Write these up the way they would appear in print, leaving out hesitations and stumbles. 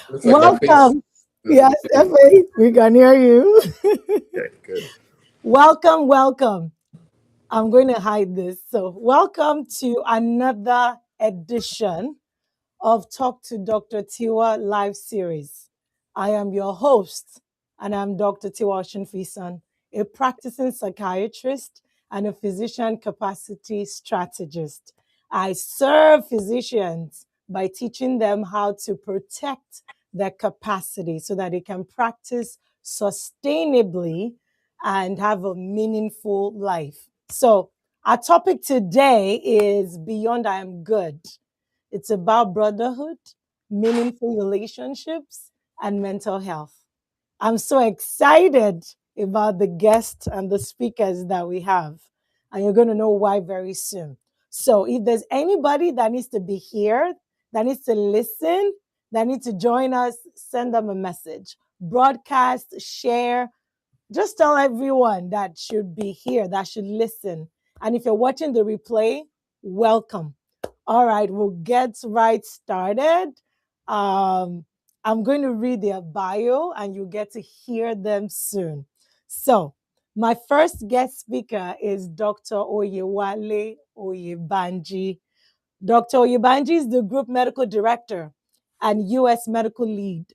Looks like your face. Welcome. Yes, Efe, we can hear you. Okay, good. Welcome. I'm going to hide this. So, welcome to another edition of Talk to Dr. Tiwa live series. I am your host, and I'm Dr. Tiwa Oshinfisan, a practicing psychiatrist and a physician capacity strategist. I serve physicians by teaching them how to protect their capacity so that they can practice sustainably and have a meaningful life. So, our topic today is Beyond I Am Good. It's about brotherhood, meaningful relationships, and mental health. I'm so excited about the guests and the speakers that we have, and you're going to know why very soon. So, if there's anybody that needs to be here, that needs to listen, that needs to join us, send them a message, broadcast, share, just tell everyone that should be here, that should listen. And if you're watching the replay, welcome. All right, we'll get right started. Um, I'm going to read their bio and you get to hear them soon. So, my first guest speaker is Dr. Oyewale Oyebanji. Dr. Oyebanji is the Group Medical Director and U.S. Medical Lead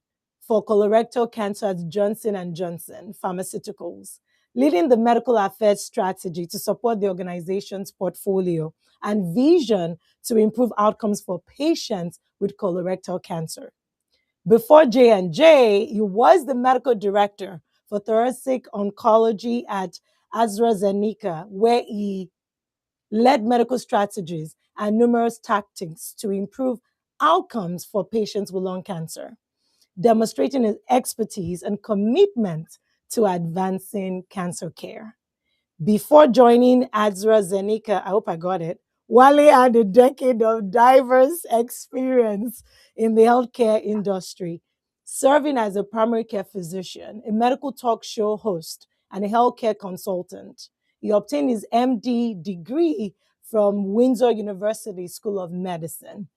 for colorectal cancer at Johnson & Johnson Pharmaceuticals, leading the medical affairs strategy to support the organization's portfolio and vision to improve outcomes for patients with colorectal cancer. Before J&J, he was the medical director for thoracic oncology at AstraZeneca, where he led medical strategies and numerous tactics to improve outcomes for patients with lung cancer, demonstrating his expertise and commitment to advancing cancer care. Before joining AstraZeneca, I hope I got it, Wale had a decade of diverse experience in the healthcare industry, serving as a primary care physician, a medical talk show host, and a healthcare consultant. He obtained his MD degree from Windsor University School of Medicine,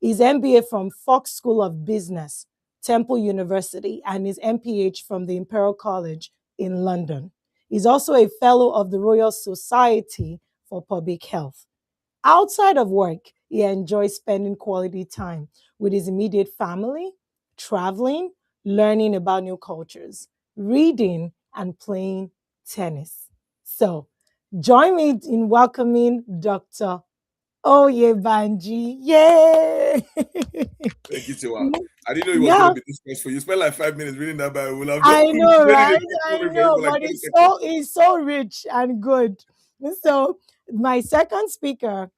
his MBA from Fox School of Business, Temple University, and his MPH from the Imperial College in London. He's also a fellow of the Royal Society for Public Health. Outside of work, he enjoys spending quality time with his immediate family, traveling, learning about new cultures, reading, and playing tennis. So, join me in welcoming Dr. Oyebanji. Yay! Thank you, Tiwa. I didn't know it was going Yeah, to be this stressful. You spent like 5 minutes reading that Bible. I've just I know, made it right? a quick I summary for you know, for like but 30 it's seconds. so rich and good. So, my second speaker,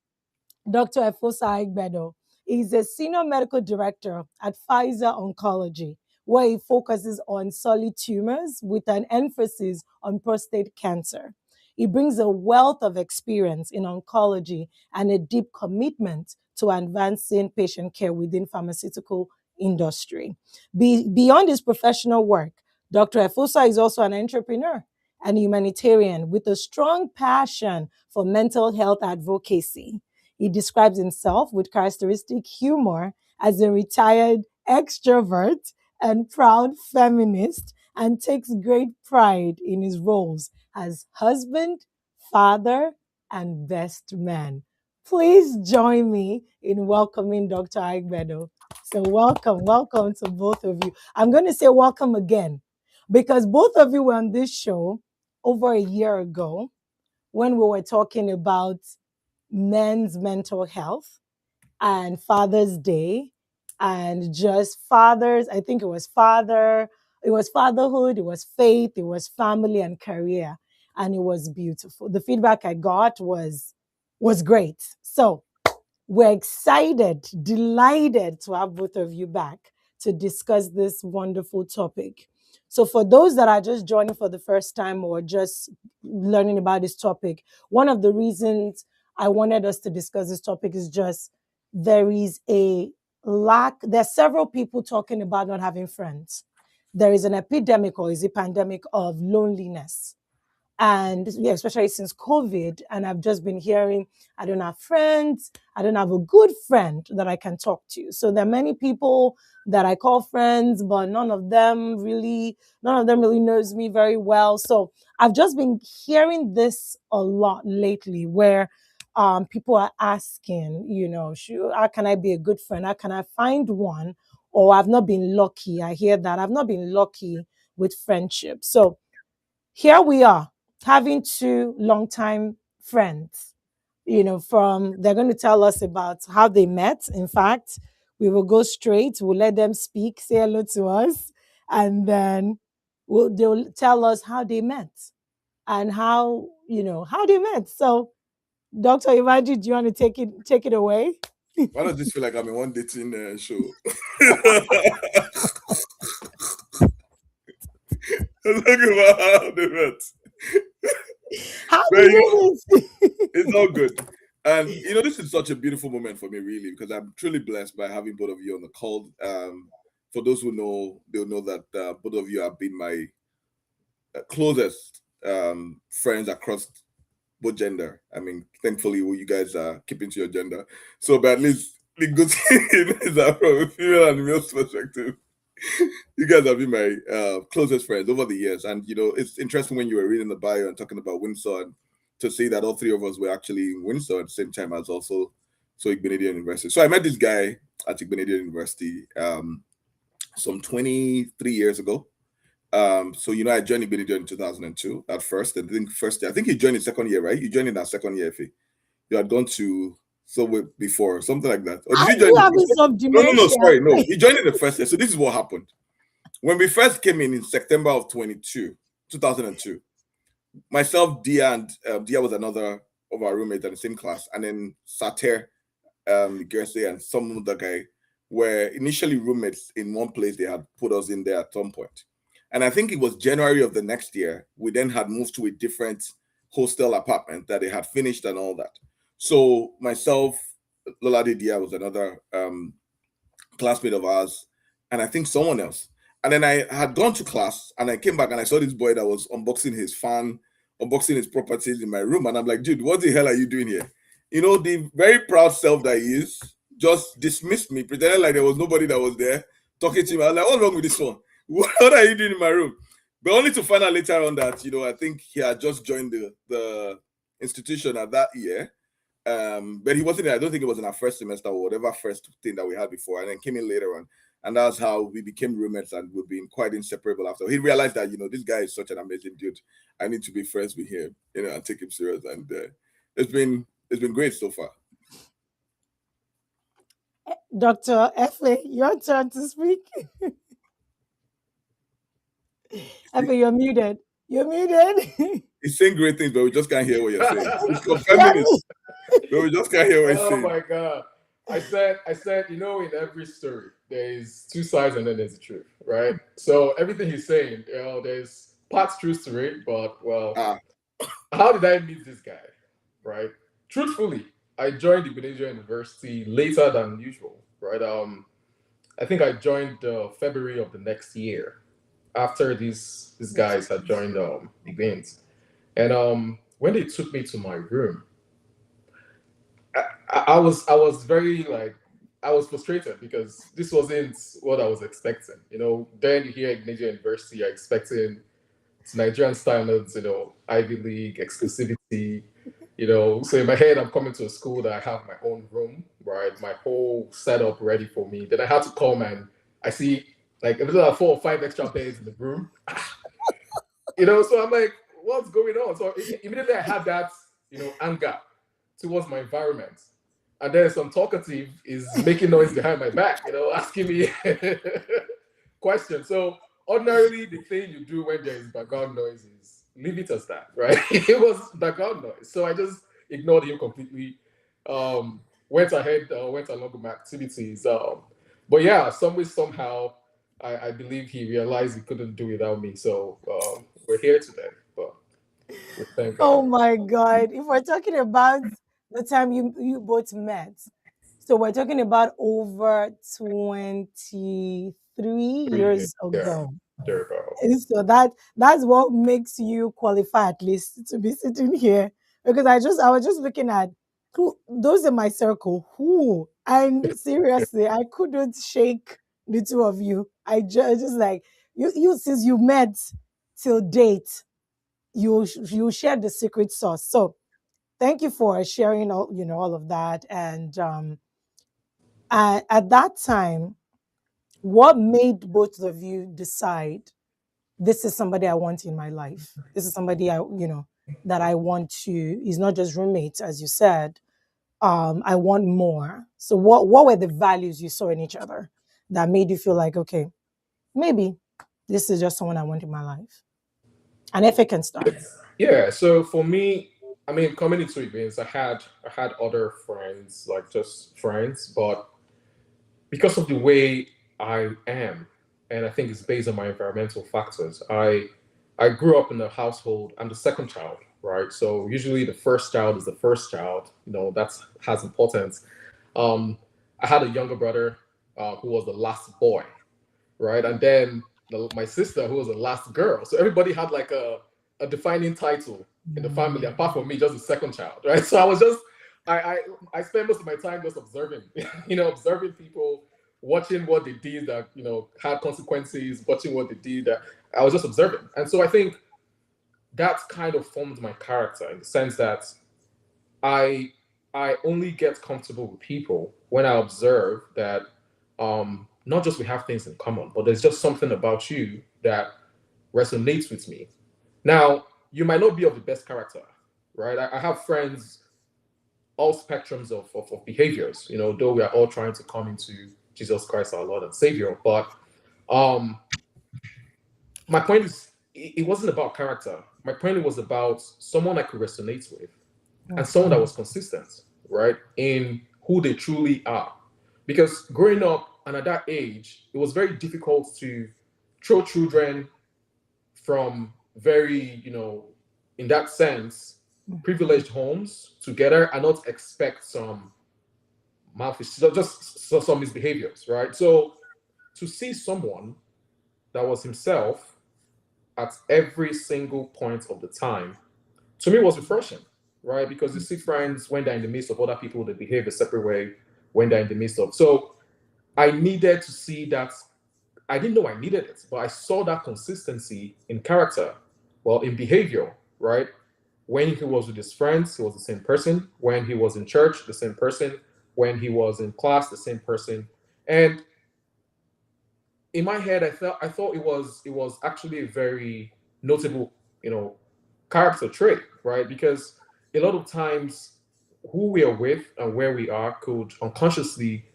Dr. Efosa Aigbedo, is a senior medical director at Pfizer Oncology, where he focuses on solid tumors with an emphasis on prostate cancer. He brings a wealth of experience in oncology and a deep commitment to advancing patient care within pharmaceutical industry. Beyond his professional work, Dr. Efosa is also an entrepreneur and humanitarian with a strong passion for mental health advocacy. He describes himself with characteristic humor as a retired extrovert and proud feminist and takes great pride in his roles as husband, father, and best man. Please join me in welcoming Dr. Aigbedo. So, welcome to both of you. I'm going to say welcome again because both of you were on this show over a year ago when we were talking about men's mental health and Father's Day and just fathers. I think it was fatherhood, it was faith, it was family and career. And it was beautiful. The feedback I got was great. So we're excited, delighted to have both of you back to discuss this wonderful topic. So, for those that are just joining for the first time or just learning about this topic, one of the reasons I wanted us to discuss this topic is just there is a lack, there's several people talking about not having friends. There is an epidemic or is a pandemic of loneliness And yeah, especially since COVID, and I've just been hearing I don't have friends, I don't have a good friend that I can talk to. So there are many people that I call friends, but none of them really knows me very well. So I've just been hearing this a lot lately, where people are asking, how can I be a good friend? How can I find one? Or I've not been lucky. I hear that I've not been lucky with friendship. So here we are having two longtime friends, from they're going to tell us about how they met. In fact, we will go straight, we'll let them speak, say hello to us, and then they'll tell us how they met and how they met. So, Dr. Oyebanji, do you want to take it away? Why does this feel like I'm in one dating show? Talk about how they met. How But do you do this? it's all good. And this is such a beautiful moment for me, really, because I'm truly blessed by having both of you on the call. For those who know, they'll know that both of you have been my closest friends across both gender. I mean, thankfully, you guys are keeping to your gender. So, but at least the good thing is that from a female and male perspective, you guys have been my closest friends over the years. And, it's interesting when you were reading the bio and talking about Windsor, and to see that all three of us were actually in Windsor at the same time as also Aigbedo University. So I met this guy at Aigbedo University some 23 years ago. So I joined Aigbedo in 2002 at first. I think first year. I think you joined in second year, right? You joined in that second year, Effie. You had gone to somewhere before, something like that. Or did Are you join you the having first some year? No, dementia? sorry, no. You joined in the first year. So this is what happened. When we first came in September of 2002, myself, Dia, and Dia was another of our roommates in the same class, and then Sater, Gerse, and some other guy were initially roommates in one place. They had put us in there at some point. And I think it was January of the next year, we then had moved to a different hostel apartment that they had finished and all that. So myself, Lolade Dia was another classmate of ours, and I think someone else. And then I had gone to class and I came back and I saw this boy that was unboxing his fan, unboxing his properties in my room. And I'm like, dude, what the hell are you doing here? The very proud self that he is just dismissed me, pretended like there was nobody that was there talking to him. I was like, what's wrong with this one? What are you doing in my room? But only to find out later on that, I think he had just joined the institution at that year. But he wasn't. I don't think it was in our first semester or whatever first thing that we had before, and then came in later on, and that's how we became roommates, and we've been quite inseparable after. He realized that this guy is such an amazing dude. I need to be friends with him, and take him serious, and it's been great so far. Dr. Efe, your turn to speak. Efe, you're muted. You're muted. He's saying great things, but we just can't hear what you're saying. He's Yeah. confirming it, but we just can't hear what he's Oh saying. my god. I said, in every story, there is two sides and then there's the truth, right? So everything he's saying, there's parts truth to it, but how did I meet this guy, right? Truthfully, I joined the Aigbedo University later than usual, right? I think I joined February of the next year after these guys had joined events, and when they took me to my room, I was very I was frustrated because this wasn't what I was expecting. Then you hear Aigbedo University, you're expecting Nigerian standards, Ivy League exclusivity. So in my head, I'm coming to a school that I have my own room, right? My whole setup ready for me. Then I had to come and I see like a little 4 or 5 extra beds in the room. So I'm like, what's going on? So immediately I had that, anger towards my environment. And then some talkative is making noise behind my back, asking me questions. So ordinarily, the thing you do when there is background noise is leave it as that, right? It was background noise. So I just ignored him completely. Went ahead, went along with my activities. But yeah, somehow, I believe he realized he couldn't do without me. So we're here today. But we thank Oh God. my God. If we're talking about the time you both met, so we're talking about over 23 3 years. years Yeah. ago. There you go. And so that's what makes you qualify at least to be sitting here. Because I was just looking at who those in my circle, who, and seriously, I couldn't shake the two of you. Just like you since you met till date, you shared the secret sauce. So thank you for sharing all of that. And at that time, what made both of you decide this is somebody I want in my life? This is somebody that I want to, is not just roommates, as you said. I want more. So what were the values you saw in each other that made you feel like, okay, maybe this is just someone I want in my life? And if it can start. Yeah. So for me, I mean, coming into events, I had other friends, like just friends, but because of the way I am, and I think it's based on my environmental factors. I grew up in a household. I'm the second child, right? So usually the first child is the first child. That has importance. Um, I had a younger brother who was the last boy, right? And then my sister who was the last girl. So everybody had like a defining title in the family, apart from me, just the second child, right? So I was just I spent most of my time just observing, observing people, watching what they did that had consequences, watching what they did that I was just observing. And so I think that kind of formed my character in the sense that I I only get comfortable with people when I observe that not just we have things in common, but there's just something about you that resonates with me. Now, you might not be of the best character, right? I have friends, all spectrums of behaviors, though we are all trying to come into Jesus Christ, our Lord and Savior. But um, my point is, it wasn't about character. My point was about someone I could resonate with and someone that was consistent, right, in who they truly are. Because growing up and at that age, it was very difficult to throw children from very, in that sense, privileged homes together and not expect some some misbehaviors, right? So to see someone that was himself at every single point of the time, to me was refreshing, right? Because you see friends when they're in the midst of other people, they behave a separate way when they're in the midst of. So I needed to see that. I didn't know I needed it, but I saw that consistency in character, well, in behavior, right? When he was with his friends, he was the same person. When he was in church, the same person. When he was in class, the same person. And in my head, I thought it was actually a very notable, character trait, right? Because a lot of times who we are with and where we are could unconsciously,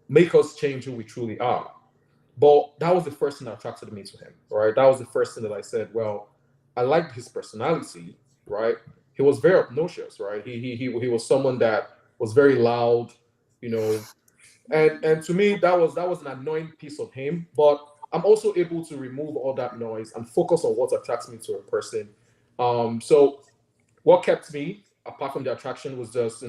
make us change who we truly are. But that was the first thing that attracted me to him, right? That was the first thing that I said, well, I liked his personality, right? He was very obnoxious, right? He was someone that was very loud, you know, and to me that was an annoying piece of him. But I'm also able to remove all that noise and focus on what attracts me to a person. So what kept me apart from the attraction was just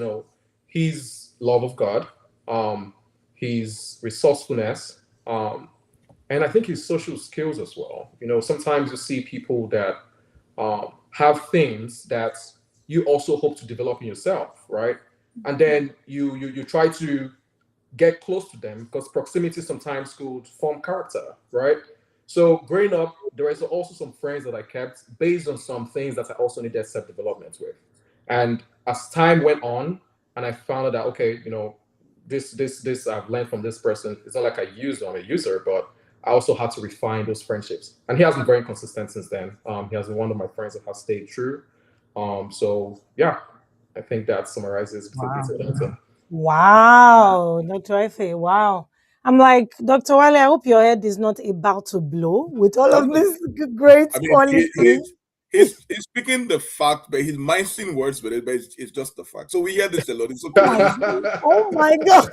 his love of God, um, his resourcefulness, and I think his social skills as well. Sometimes you see people that have things that you also hope to develop in yourself, right? And then you try to get close to them because proximity sometimes could form character, right? So growing up, there was also some friends that I kept based on some things that I also needed self-development with. And as time went on, and I found out that okay, this I've learned from this person. It's not like I use I'm a user, but I also had to refine those friendships. And he has been very consistent since then. He has been one of my friends that has stayed true. So yeah, I think that summarizes a Wow. bit of that. Wow, Dr. Ife, wow. I'm like, Dr. Wale, I hope your head is not about to blow with all of these great I mean, qualities. he's speaking the fact, but he's mincing words with it, but it's just the fact. So we hear this a lot. It's Oh okay. my, oh my God.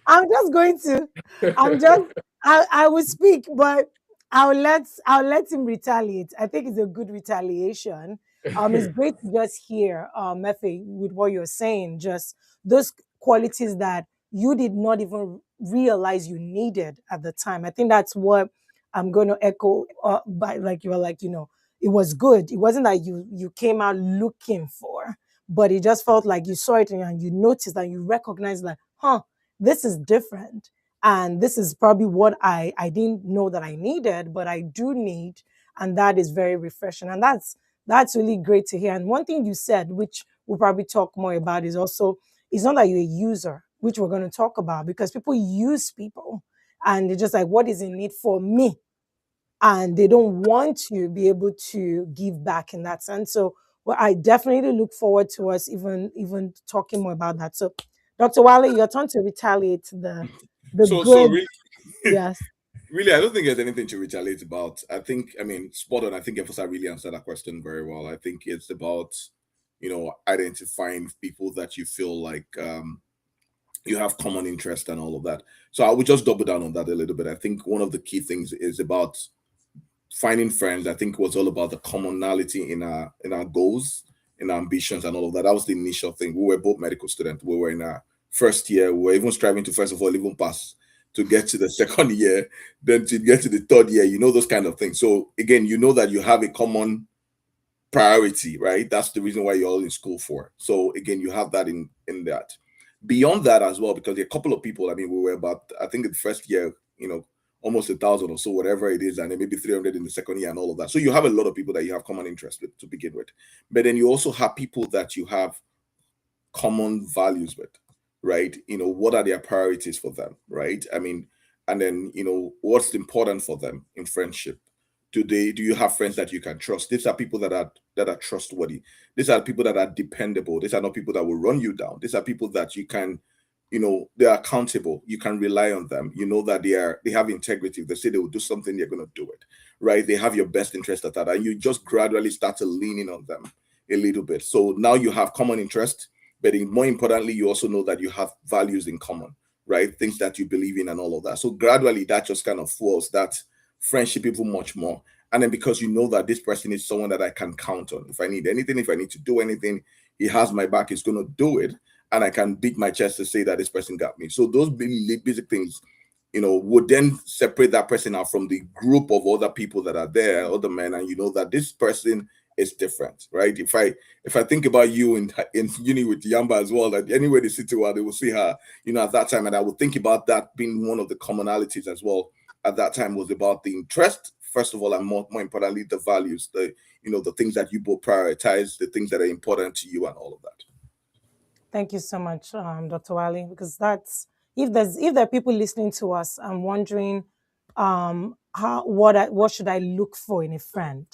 I'm just going to, I'm just, I will speak, but I'll let him retaliate. I think it's a good retaliation. It's great to just hear, Mefe, with what you're saying, just those qualities that you did not even realize you needed at the time. I think that's what I'm going to echo by, like you were like, it was good. It wasn't that you came out looking for, but it just felt like you saw it and you noticed and you recognized like, this is different. And this is probably what I didn't know that I needed, but I do need. And that is very refreshing. And that's really great to hear. And one thing you said, which we'll probably talk more about, is also it's not that you're a user, which we're going to talk about, because people use people and they're just like, what is in it for me? And they don't want to be able to give back in that sense. So well, I definitely look forward to us even talking more about that. So Dr. Wale, your turn to retaliate the So good. really, Yes. really, I don't think there's anything to retaliate about. I mean, spot on. I think Efosa really answered that question very well. I think it's about, identifying people that you feel like you have common interest and all of that. So I would just double down on that a little bit. I think one of the key things is about finding friends. I think it was all about the commonality in our goals, in our ambitions, and all of that. That was the initial thing. We were both medical students. We were in our first year. We were even striving to first of all even pass to get to the second year, then to get to the third year. Those kind of things. So again, that you have a common priority, right? That's the reason why you're all in school for. So again, you have that in that. Beyond that as well, because a couple of people, I mean, we were about, I think in the first year, almost 1,000 or so, whatever it is, and then maybe 300 in the second year and all of that. So you have a lot of people that you have common interest with to begin with. But then you also have people that you have common values with, right? What are their priorities for them, right? I mean, and then, what's important for them in friendship. Do you have friends that you can trust? These are people that are trustworthy. These are people that are dependable. These are not people that will run you down. These are people that you can, they are accountable. You can rely on them. You know that they have integrity. If they say they will do something, they're going to do it, right? They have your best interest at heart, and you just gradually start to lean in on them a little bit. So now you have common interest, but more importantly, you also know that you have values in common, right? Things that you believe in and all of that. So gradually, that just kind of fuels that friendship even much more. And then because you know that this person is someone that I can count on. If I need anything, if I need to do anything, he has my back, he's going to do it. And I can beat my chest to say that this person got me. So those basic things, would then separate that person out from the group of other people that are there, other men, and you know that this person is different, right? If I think about you in uni with Yamba as well, that anywhere they sit to her, they will see her, at that time, and I would think about that being one of the commonalities as well. At that time was about the interest, first of all, and more importantly, the values, the things that you both prioritize, the things that are important to you, and all of that. Thank you so much, Dr. Wale, because that's if there are people listening to us and wondering what should I look for in a friend,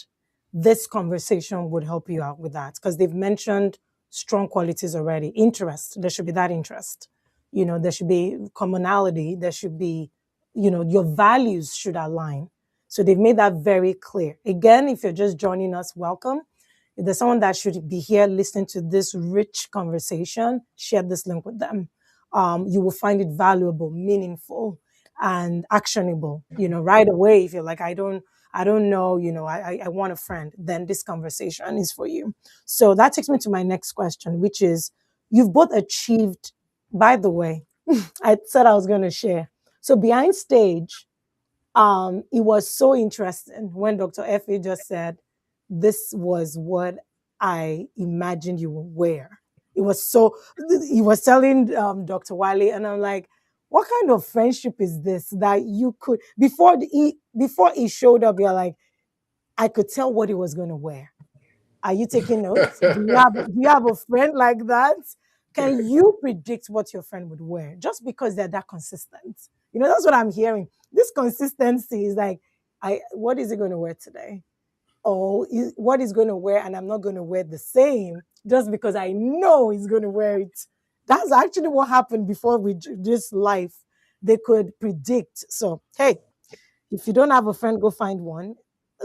this conversation would help you out with that, because they've mentioned strong qualities already. Interest, there should be that interest. There should be commonality. There should be, your values should align. So they've made that very clear. Again, if you're just joining us, welcome. If there's someone that should be here listening to this rich conversation, share this link with them. You will find it valuable, meaningful, and actionable. Right away. If you're like, I don't know, I want a friend, then this conversation is for you. So that takes me to my next question, which is, you've both achieved. By the way, I said I was going to share. So behind stage, it was so interesting when Dr. Effie just said, this was what I imagined you would wear. It was so, he was telling Dr. Wale, and I'm like, what kind of friendship is this that you could, before he showed up, you're like, I could tell what he was going to wear. Are you taking notes? Do you have a friend like that? Can you predict what your friend would wear just because they're that consistent? That's what I'm hearing. This consistency is like, what is he going to wear today? Or what he's going to wear, and I'm not going to wear the same just because I know he's going to wear it. That's actually what happened before with this life. They could predict. So, hey, if you don't have a friend, go find one.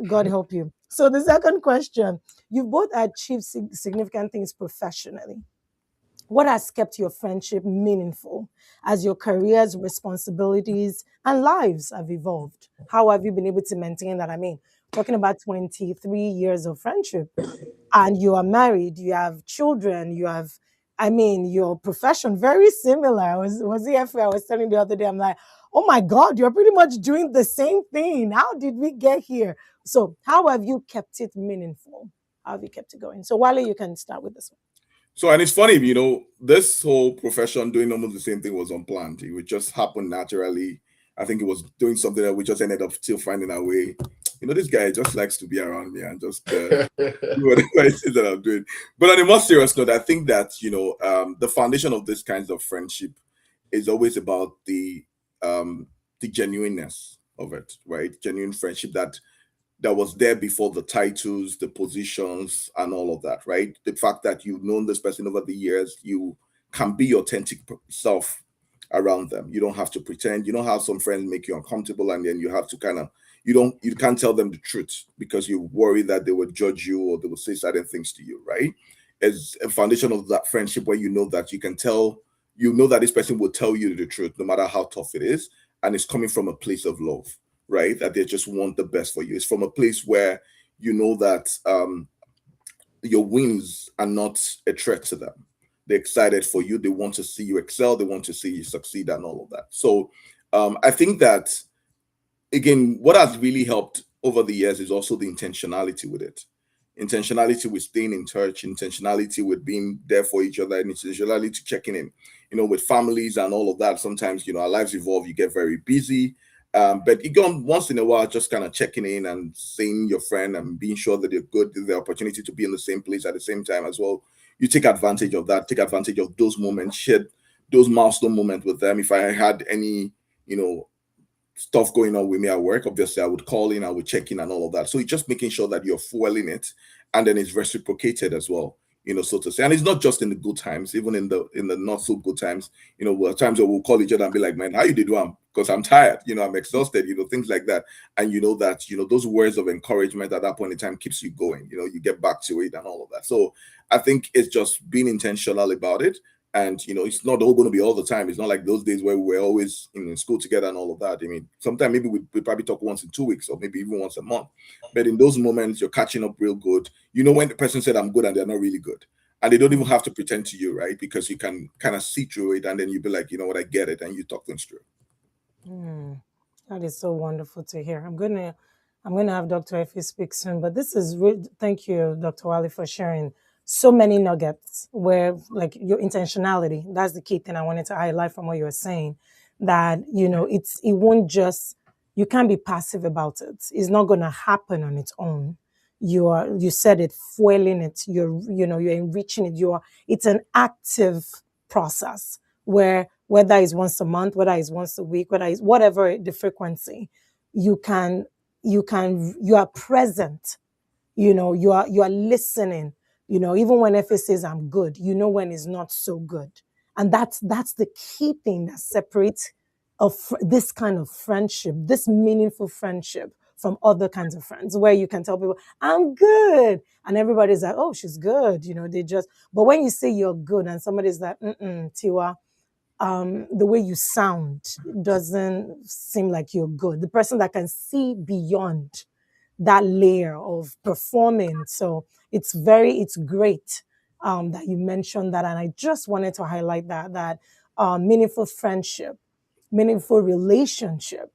God help you. So the second question, you've both achieved significant things professionally. What has kept your friendship meaningful as your careers, responsibilities, and lives have evolved? How have you been able to maintain that? I mean, talking about 23 years of friendship, and you are married, you have children, you have I mean, your profession very similar. Was it I was telling the other day, I'm like, oh my God, you're pretty much doing the same thing. How did we get here? So how have you kept it meaningful? How have you kept it going? So Wale, you can start with this one. So, and it's funny, this whole profession doing almost the same thing was unplanned. It would just happen naturally. I think it was doing something that we just ended up still finding our way. This guy just likes to be around me and just do whatever it is that I'm doing. But on a more serious note, I think that, the foundation of this kinds of friendship is always about the genuineness of it, right? Genuine friendship that was there before the titles, the positions, and all of that, right? The fact that you've known this person over the years, you can be your authentic self around them. You don't have to pretend. You don't have some friends make you uncomfortable, and then you have to you can't tell them the truth because you worry that they will judge you or they will say certain things to you, right? As a foundation of that friendship where you know that that this person will tell you the truth no matter how tough it is, and it's coming from a place of love, right? That they just want the best for you. It's from a place where you know that your wins are not a threat to them. They're excited for you. They want to see you excel. They want to see you succeed and all of that. So I think that, again, what has really helped over the years is also the intentionality with it. Intentionality with staying in touch, intentionality with being there for each other, and intentionality checking in, with families and all of that. Sometimes, our lives evolve, you get very busy. But you go once in a while, just kind of checking in and seeing your friend and being sure that they're good, the opportunity to be in the same place at the same time as well. You take advantage of that, take advantage of those moments, share those milestone moments with them. If I had any, stuff going on with me at work, obviously I would call in, I would check in and all of that. So it's just making sure that you're fueling it and then it's reciprocated as well, so to say. And it's not just in the good times, even in the not so good times, times where we'll call each other and be like, man, how you did one? Because I'm tired, I'm exhausted, things like that. And that, those words of encouragement at that point in time keeps you going, you get back to it and all of that. So I think it's just being intentional about it. And it's not all going to be all the time. It's not like those days where we were always in school together and all of that. I mean, sometimes maybe we probably talk once in 2 weeks or maybe even once a month. But in those moments, you're catching up real good. When the person said I'm good and they're not really good. And they don't even have to pretend to you, right? Because you can kind of see through it and then you'll be like, you know what, I get it. And you talk things through. That is so wonderful to hear. I'm gonna have Dr. Effie speak soon, but this is thank you, Dr. Wale, for sharing so many nuggets where like your intentionality. That's the key thing I wanted to highlight from what you were saying. That it won't just, you can't be passive about it. It's not gonna happen on its own. You said it, fueling it, you're enriching it, it's an active process where whether it's once a month, whether it's once a week, whether it's whatever the frequency, you are present, you are listening, even when Efe says I'm good, when it's not so good. And that's the key thing that separates this kind of friendship, this meaningful friendship from other kinds of friends where you can tell people, I'm good. And everybody's like, oh, she's good. But when you say you're good and somebody's like, Tiwa, the way you sound doesn't seem like you're good. The person that can see beyond that layer of performing. So it's great that you mentioned that. And I just wanted to highlight that meaningful friendship, meaningful relationship,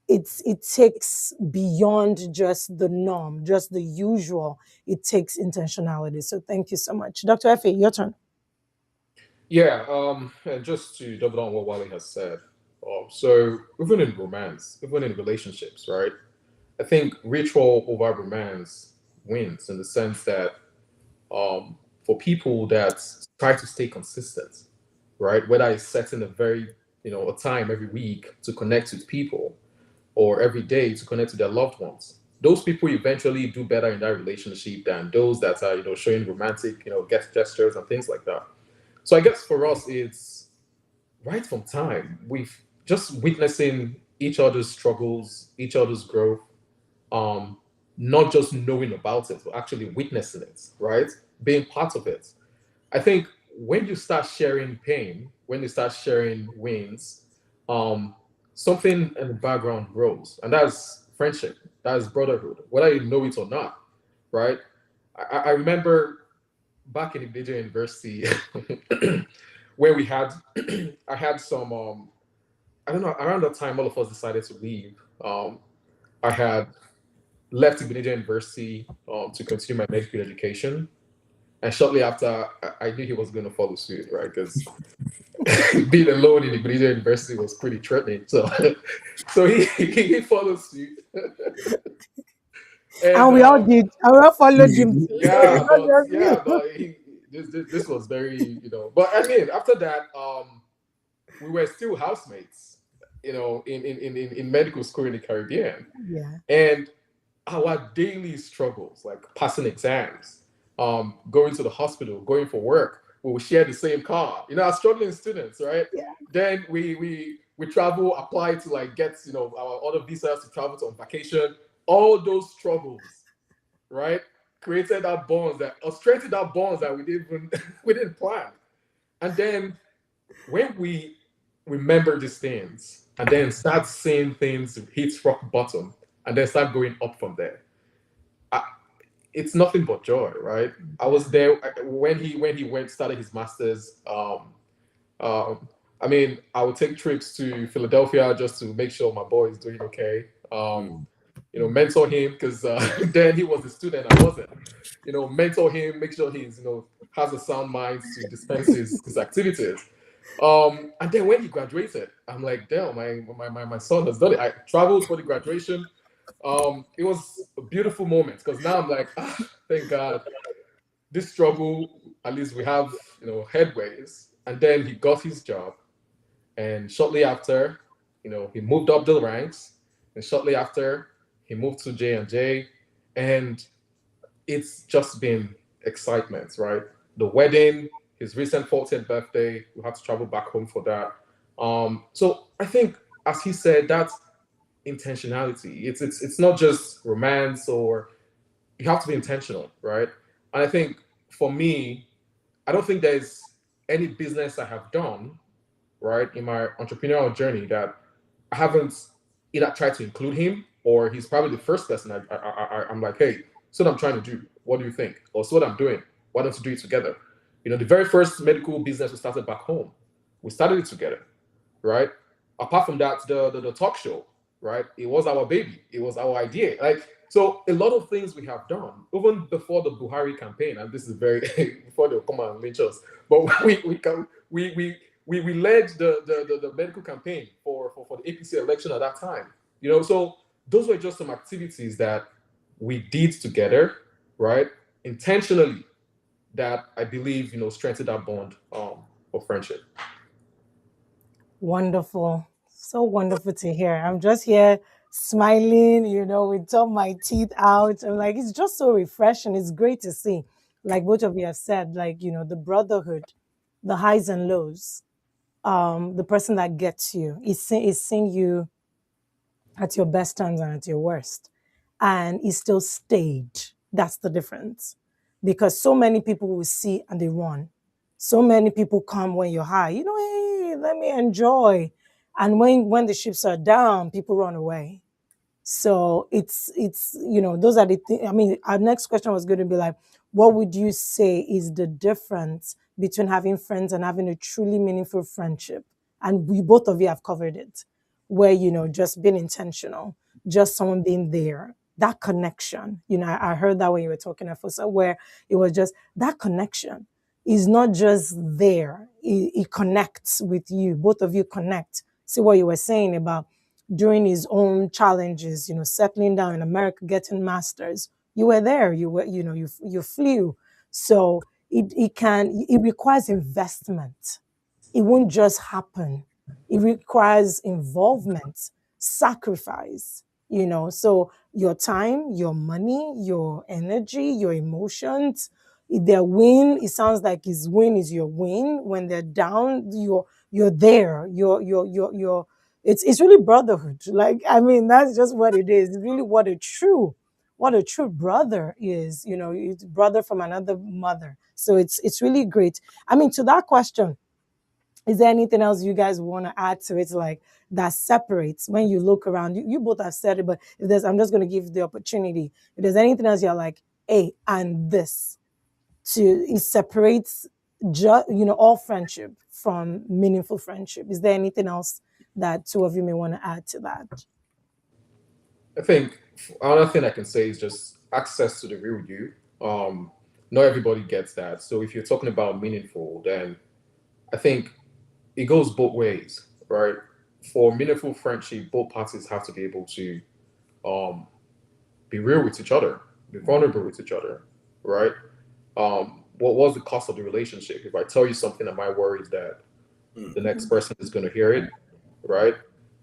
it takes beyond just the norm, just the usual. It takes intentionality. So thank you so much. Dr. Effie, your turn. Yeah, and just to double down what Wally has said, so even in romance, even in relationships, right? I think ritual over romance wins in the sense that for people that try to stay consistent, right? Whether it's setting a time every week to connect with people or every day to connect with their loved ones. Those people eventually do better in that relationship than those that are, showing romantic, gestures and things like that. So I guess for us, it's right from time. We've just witnessing each other's struggles, each other's growth, um, not just knowing about it, but actually witnessing it, right? Being part of it. I think when you start sharing pain, when you start sharing wins, um, something in the background grows, and that's friendship, that's brotherhood, whether you know it or not, right? I remember back in Ignatian University, where we had, I had some, I don't know, around that time, all of us decided to leave. I had left Ignatian University to continue my medical education. And shortly after, I knew he was going to follow suit, right? Because being alone in Ignatian University was pretty threatening. So, so he followed suit. And And we all did. And we all followed him too. So it's yeah, not but just yeah, you. but this was very, But I mean, after that, we were still housemates, in medical school in the Caribbean, Yeah. and our daily struggles, like passing exams, going to the hospital, going for work, we would share the same car. As struggling students, right? Yeah. Then we travel, apply to like get our other visas to travel to on vacation. All those struggles, right? Created that bonds that or strengthened that bonds that we didn't even we didn't plan. And then when we remember these things and then start seeing things hit rock bottom and then start going up from there, I, it's nothing but joy, right? I was there when he went started his masters. I mean, I would take trips to Philadelphia just to make sure my boy is doing okay. Mentor him because then he was a student, I wasn't. Mentor him, make sure he's has a sound mind to dispense his activities. And then when he graduated, I'm like, damn, my son has done it. I traveled for the graduation. It was a beautiful moment because now I'm like, thank God, this struggle, at least we have, headways. And then he got his job. And shortly after, he moved up the ranks. And shortly after, he moved to J&J. And it's just been excitement, right? The wedding, his recent 40th birthday, we had to travel back home for that. So I think, as he said, that's intentionality. It's not just romance, or you have to be intentional, right? And I think for me, I don't think there's any business I have done, right, in my entrepreneurial journey that I haven't either tried to include him, or he's probably the first person I'm like, hey, so what I'm trying to do. What do you think? Or so what I'm doing. Why don't you do it together? The very first medical business we started back home, we started it together, right? Apart from that, the talk show, right? It was our baby. It was our idea. Like, so a lot of things we have done, even before the Buhari campaign, and this is very before they'll come and lynch us, but we led the medical campaign for the APC election at that time. So those were just some activities that we did together, right? Intentionally, that I believe, strengthened that bond of friendship. Wonderful. So wonderful to hear. I'm just here smiling, with all my teeth out. I'm like, it's just so refreshing. It's great to see. Like both of you have said, like, the brotherhood, the highs and lows. The person that gets you is seeing you at your best times and at your worst. And it still stayed. That's the difference. Because so many people will see and they run. So many people come when you're high, hey, let me enjoy. And when the ships are down, people run away. So it's those are the things. I mean, our next question was going to be like, what would you say is the difference between having friends and having a truly meaningful friendship? And we both of you have covered it, where just being intentional, just someone being there, that connection. I heard that when you were talking at Efosa, where it was just that connection is not just there; it connects with you. Both of you connect. See what you were saying about during his own challenges, settling down in America, getting masters. You were there. You were, you flew. So it requires investment. It won't just happen. It requires involvement, sacrifice, So your time, your money, your energy, your emotions. If their win, it sounds like his win is your win. When they're down, you're there. You're it's really brotherhood. Like, I mean, that's just what it is. It's really what a true brother is, it's brother from another mother. So it's really great. I mean, to that question, is there anything else you guys want to add to it, like that separates when you look around? You both have said it, but I'm just going to give the opportunity. If there's anything else you're like, hey, and this. it separates all friendship from meaningful friendship. Is there anything else that two of you may want to add to that? I think another thing I can say is just access to the real you. Not everybody gets that. So if you're talking about meaningful, then I think it goes both ways, right? For meaningful friendship, both parties have to be able to um, be real with each other, be vulnerable with each other, right? What was the cost of the relationship? If I tell you something, am I worried that the next person is going to hear it, right?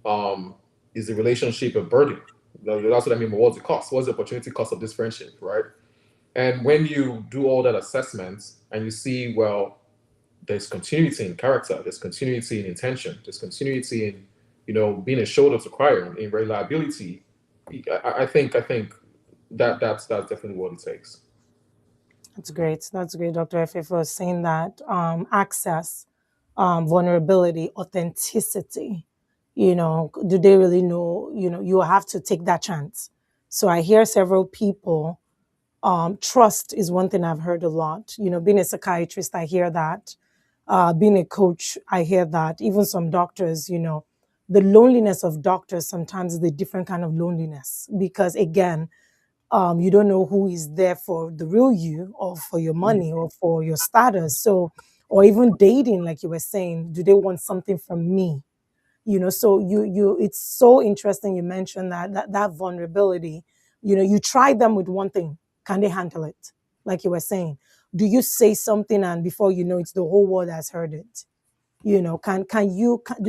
Um, is the relationship a burden? That's what I mean. But what's the cost? What's the opportunity cost of this friendship, right? And when you do all that assessment and you see, well, there's continuity in character, there's continuity in intention, there's continuity in, being a shoulder to cry on, in reliability. I think that's definitely what it takes. That's great. That's great, Dr. Efe, for saying that. Access, vulnerability, authenticity. Do they really know? You have to take that chance. So I hear several people. Trust is one thing I've heard a lot. Being a psychiatrist, I hear that. Being a coach, I hear that. Even some doctors, the loneliness of doctors sometimes is a different kind of loneliness because, again, you don't know who is there for the real you or for your money or for your status. So, or even dating, like you were saying, do they want something from me? So it's so interesting you mentioned that vulnerability. You try them with one thing. Can they handle it? Like you were saying, do you say something and before you know it's the whole world has heard it? Do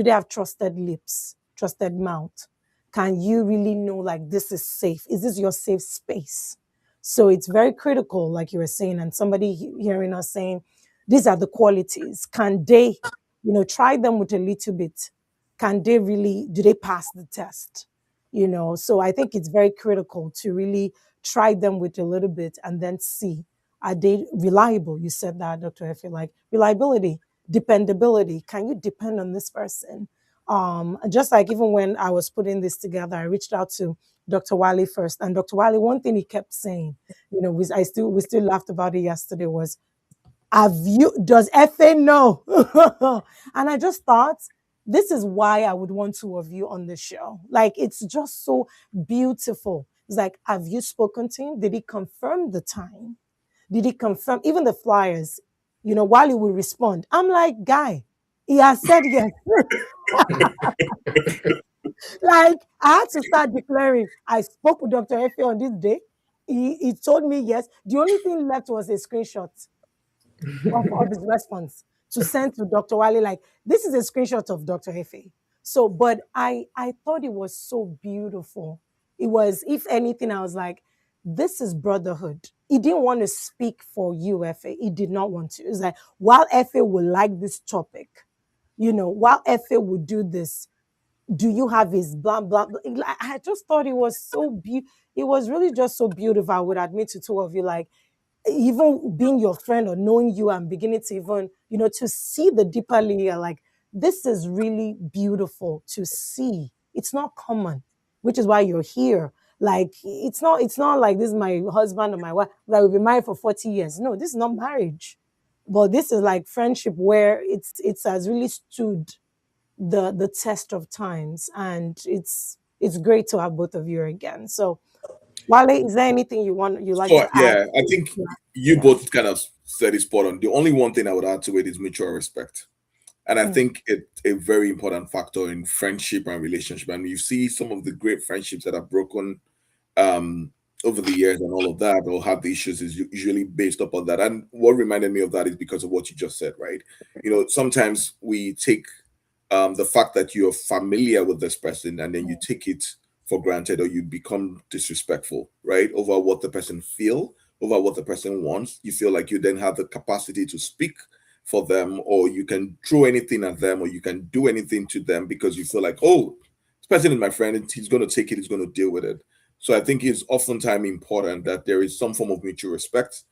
they have trusted lips, trusted mouth? Can you really know like this is safe? Is this your safe space? So it's very critical, like you were saying, and somebody hearing us saying, these are the qualities. Can they, try them with a little bit? Can they really, do they pass the test? So I think it's very critical to really try them with a little bit and then see, are they reliable? You said that, Dr. Efe, like reliability, dependability. Can you depend on this person? Just like even when I was putting this together, I reached out to Dr. Wale first, and Dr. Wale, one thing he kept saying, we still laughed about it yesterday, was, does Efe know? And I just thought, this is why I would want two of you on the show. Like, it's just so beautiful. It's like, have you spoken to him? Did he confirm the time? Did he confirm even the flyers? While he will respond, I'm like, guy, he has said yes. Like, I had to start declaring, I spoke with Dr. Efe on this day. He told me yes. The only thing left was a screenshot of his response to send to Dr. Wale. Like, this is a screenshot of Dr. Efe. So, but I thought it was so beautiful. It was, if anything, I was like, this is brotherhood. He didn't want to speak for you, Efe. He did not want to. It's like, while Efe would like this topic, while Efe would do this, do you have his blah, blah, blah? Like, I just thought it was so beautiful. It was really just so beautiful. I would admit to two of you, like, even being your friend or knowing you and beginning to even, to see the deeper layer, like, this is really beautiful to see. It's not common, which is why you're here. Like, it's not like this is my husband or my wife that we've been married for 40 years. No, this is not marriage. But this is like friendship where it has really stood the test of times, and it's great to have both of you again. So, Wale, is there anything you like So to add? yeah, I think Yeah. you both kind of said it spot on. The only one thing I would add to it is mutual respect. And I Mm. think it's a very important factor in friendship and relationship. And you see some of the great friendships that are broken um, over the years and all of that, or have the issues, is usually based upon that. And what reminded me of that is because of what you just said, right? Sometimes we take the fact that you're familiar with this person and then you take it for granted, or you become disrespectful, right? Over what the person feel, over what the person wants. You feel like you then have the capacity to speak for them, or you can throw anything at them, or you can do anything to them because you feel like, oh, this person is my friend and he's going to take it, he's going to deal with it. So I think it's oftentimes important that there is some form of mutual respect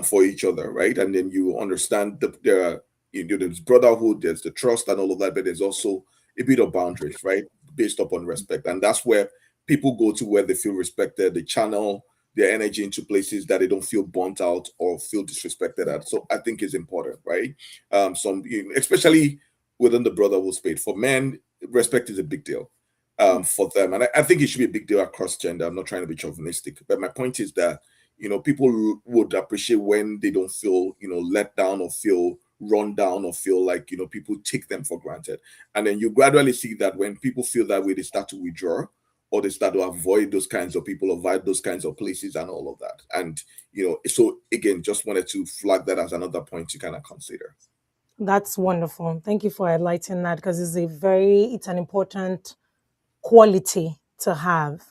for each other, right? And then you understand there are, there's brotherhood, there's the trust and all of that, but there's also a bit of boundaries, right? Based upon respect. And that's where people go to, where they feel respected. They channel their energy into places that they don't feel burnt out or feel disrespected at. So I think it's important, right? Especially within the brotherhood space. For men, respect is a big deal for them. And I think it should be a big deal across gender. I'm not trying to be chauvinistic, but my point is that, people would appreciate when they don't feel, let down or feel run down or feel like, people take them for granted. And then you gradually see that when people feel that way, they start to withdraw or they start to avoid those kinds of people, avoid those kinds of places and all of that. And, so again, just wanted to flag that as another point to kind of consider. That's wonderful. Thank you for highlighting that, because it's an important quality to have.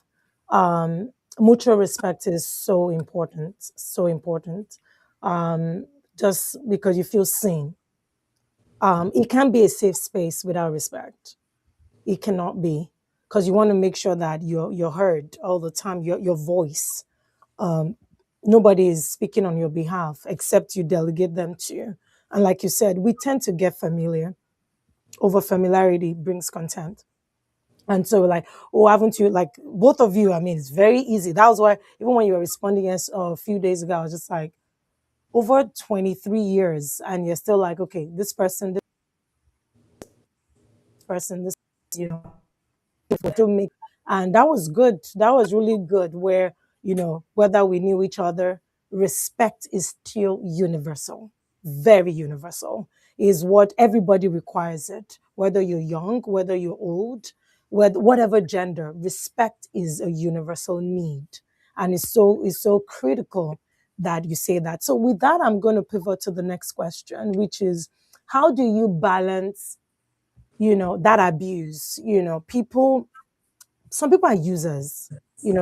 Mutual respect is so important, so important. Just because you feel seen. It can't be a safe space without respect. It cannot be, because you want to make sure that you're heard all the time. Your voice. Nobody is speaking on your behalf except you delegate them to you. And like you said, we tend to get familiar. Over familiarity brings contempt. And so, like, oh, haven't you, like, both of you? I mean, it's very easy. That was why, even when you were responding a few days ago, I was just like, over 23 years, and you're still like, okay, this person, this, you know, to make, and that was good. That was really good. Where, whether we knew each other, respect is still universal, very universal. Is what everybody requires it. Whether you're young, whether you're old, whatever gender, respect is a universal need, and it's so critical that you say that. So with that, I'm going to pivot to the next question, which is, how do you balance, that abuse? Some people are users.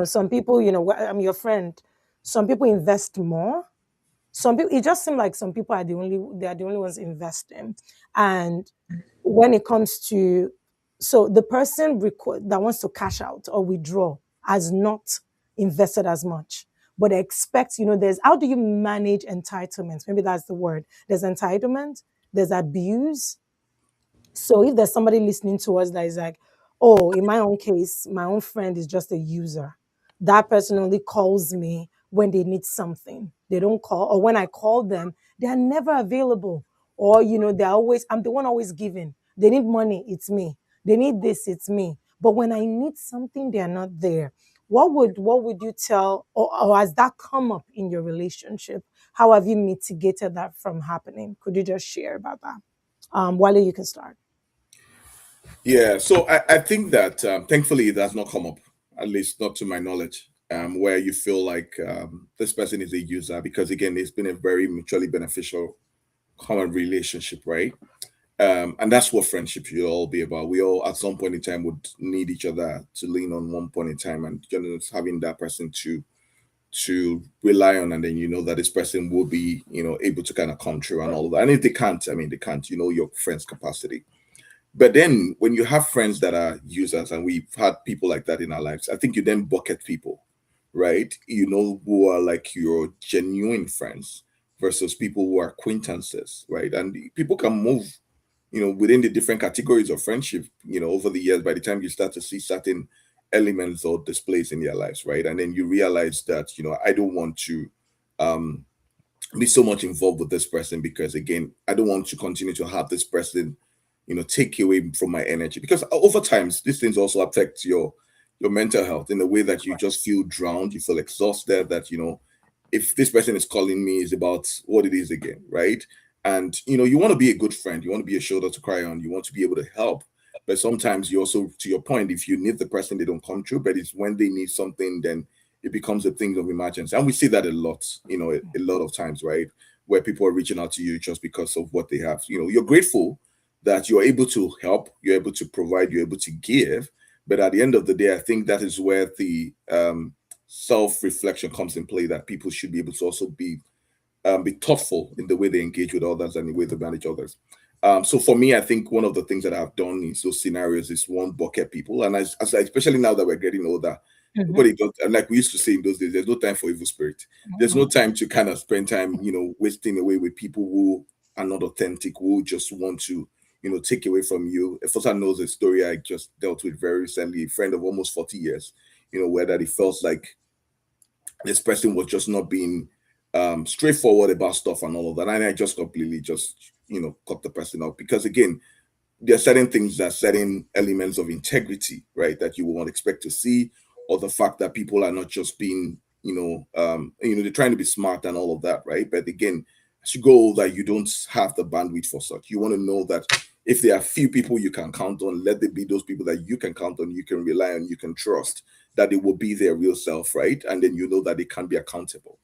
Some people, I'm your friend. Some people invest more. Some people, it just seems like some people they are the only ones investing. And when it comes to, so the person that wants to cash out or withdraw has not invested as much, but expects, there's, how do you manage entitlements? Maybe that's the word. There's entitlement, there's abuse. So if there's somebody listening to us that is like, oh, in my own case, my own friend is just a user. That person only calls me when they need something. They don't call, or when I call them, they are never available. Or, I'm the one always giving. They need money, it's me. They need this, it's me. But when I need something, they are not there. What would you tell, or has that come up in your relationship? How have you mitigated that from happening? Could you just share about that? Wale, you can start. Yeah, so I think that thankfully it has not come up, at least not to my knowledge, where you feel like this person is a user, because again, it's been a very mutually beneficial common relationship, right? And that's what friendship should all be about. We all at some point in time would need each other to lean on one point in time, and just having that person to rely on, and then that this person will be able to kind of come through and all of that. And if they can't, I mean they can't, your friend's capacity. But then when you have friends that are users, and we've had people like that in our lives, I think you then bucket people, right? Who are like your genuine friends versus people who are acquaintances, right? And people can move, within the different categories of friendship, over the years, by the time you start to see certain elements or displays in their lives, right? And then you realize that, I don't want to um be so much involved with this person, because again, I don't want to continue to have this person take away from my energy, because over times these things also affect your mental health in the way that you just feel drowned, you feel exhausted, that if this person is calling me, is about what it is again, right? And you want to be a good friend, you want to be a shoulder to cry on, you want to be able to help. But sometimes you also, to your point, if you need the person, they don't come through. But it's when they need something, then it becomes a thing of emergency. And we see that a lot, a lot of times, right? Where people are reaching out to you just because of what they have. You're grateful that you're able to help, you're able to provide, you're able to give. But at the end of the day, I think that is where the self-reflection comes in play, that people should be able to also be thoughtful in the way they engage with others and the way they manage others. So for me, I think one of the things that I've done in those scenarios is, one, bucket people. And especially now that we're getting older, Mhm. nobody does, and like we used to say in those days, there's no time for evil spirit. There's no time to kind of spend time, wasting away with people who are not authentic, who just want to, take away from you. Efosa knows a story I just dealt with very recently, a friend of almost 40 years, where that it felt like this person was just not being straightforward about stuff and all of that. And I just completely just, cut the person out because, again, there are certain things that certain elements of integrity, right, that you won't expect to see, or the fact that people are not just being, they're trying to be smart and all of that, right? But again, as you go older, you don't have the bandwidth for such. You want to know that if there are few people you can count on, let there be those people that you can count on, you can rely on, you can trust, that it will be their real self, right? And then you know that they can be accountable.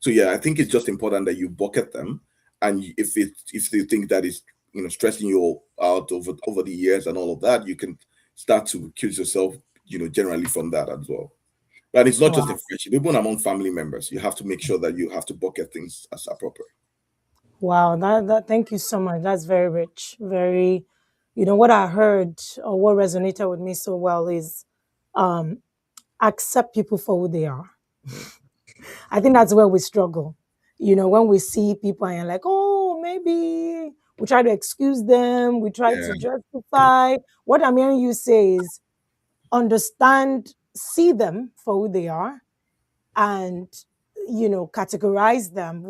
So yeah, I think it's just important that you bucket them, and if you think that is stressing you out over the years and all of that, you can start to accuse yourself, generally from that as well. But it's not just in Wow. friendship, even among family members. You have to make sure that you have to bucket things as appropriate. Wow, that thank you so much. That's very rich. Very, what I heard or what resonated with me so well is um accept people for who they are. I think that's where we struggle. When we see people and you're like, oh, maybe we try to excuse them, we try Yeah, to justify. What I'm hearing you say is understand, see them for who they are, and categorize them,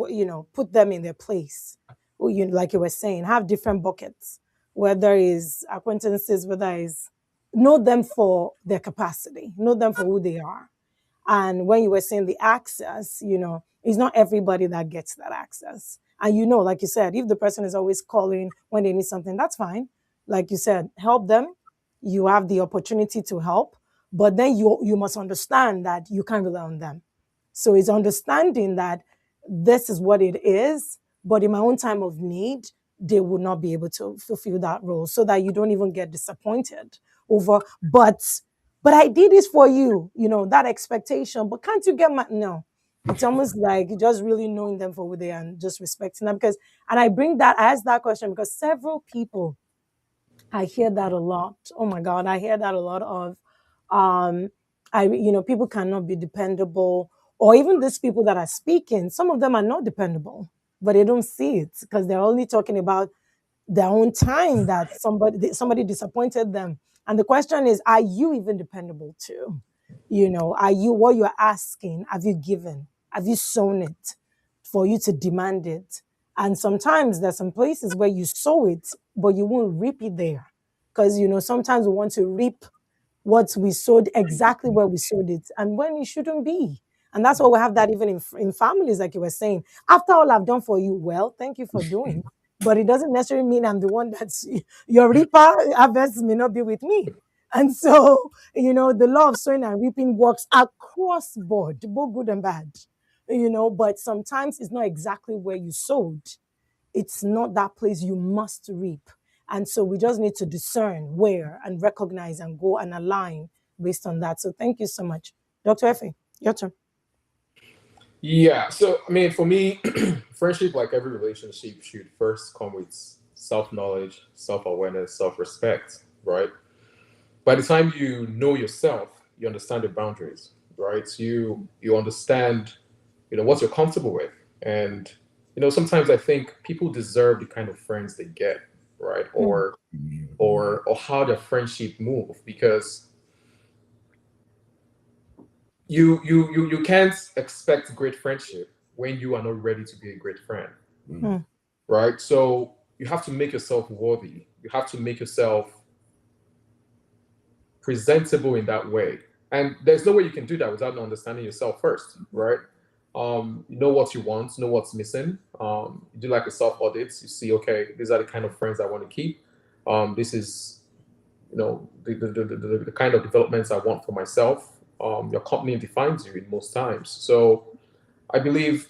put them in their place. Like you were saying, have different buckets, whether is acquaintances, whether is know them for their capacity, know them for who they are. And when you were saying the access, it's not everybody that gets that access. And like you said, if the person is always calling when they need something, that's fine. Like you said, help them. You have the opportunity to help, but then you must understand that you can't rely on them. So it's understanding that this is what it is, but in my own time of need, they will not be able to fulfill that role, so that you don't even get disappointed over, but I did this for you, that expectation. But can't you get my no? It's almost like just really knowing them for who they are and just respecting them. And I asked that question because several people, I hear that a lot. Oh my God, I hear that a lot of, um, people cannot be dependable, or even these people that are speaking, some of them are not dependable, but they don't see it because they're only talking about their own time that somebody disappointed them. And the question is, are you even dependable too? Are you, what you're asking, have you given? Have you sown it for you to demand it? And sometimes there's some places where you sow it, but you won't reap it there. Because sometimes we want to reap what we sowed exactly where we sowed it and when it shouldn't be. And that's why we have that even in families, like you were saying. After all I've done for you, well, thank you for doing. But it doesn't necessarily mean I'm the one that's your reaper harvest may not be with me. And so, the law of sowing and reaping works across board, both good and bad. But sometimes it's not exactly where you sowed. It's not that place you must reap. And so we just need to discern where and recognize and go and align based on that. So thank you so much. Dr. Effie, your turn. Yeah. So, I mean, for me, friendship, like every relationship, should first come with self knowledge, self awareness, self respect, right? By the time you know yourself, you understand your boundaries, right? You understand, what you're comfortable with, and sometimes I think people deserve the kind of friends they get, right? Mm, Or how their friendship move, because you can't expect great friendship when you are not ready to be a great friend, mm, mm, right? So you have to make yourself worthy. You have to make yourself presentable in that way. And there's no way you can do that without understanding yourself first, right? You know what you want, know what's missing. You do like a self audit. You see, okay, these are the kind of friends I want to keep. This is, the kind of developments I want for myself. Your company defines you in most times. So I believe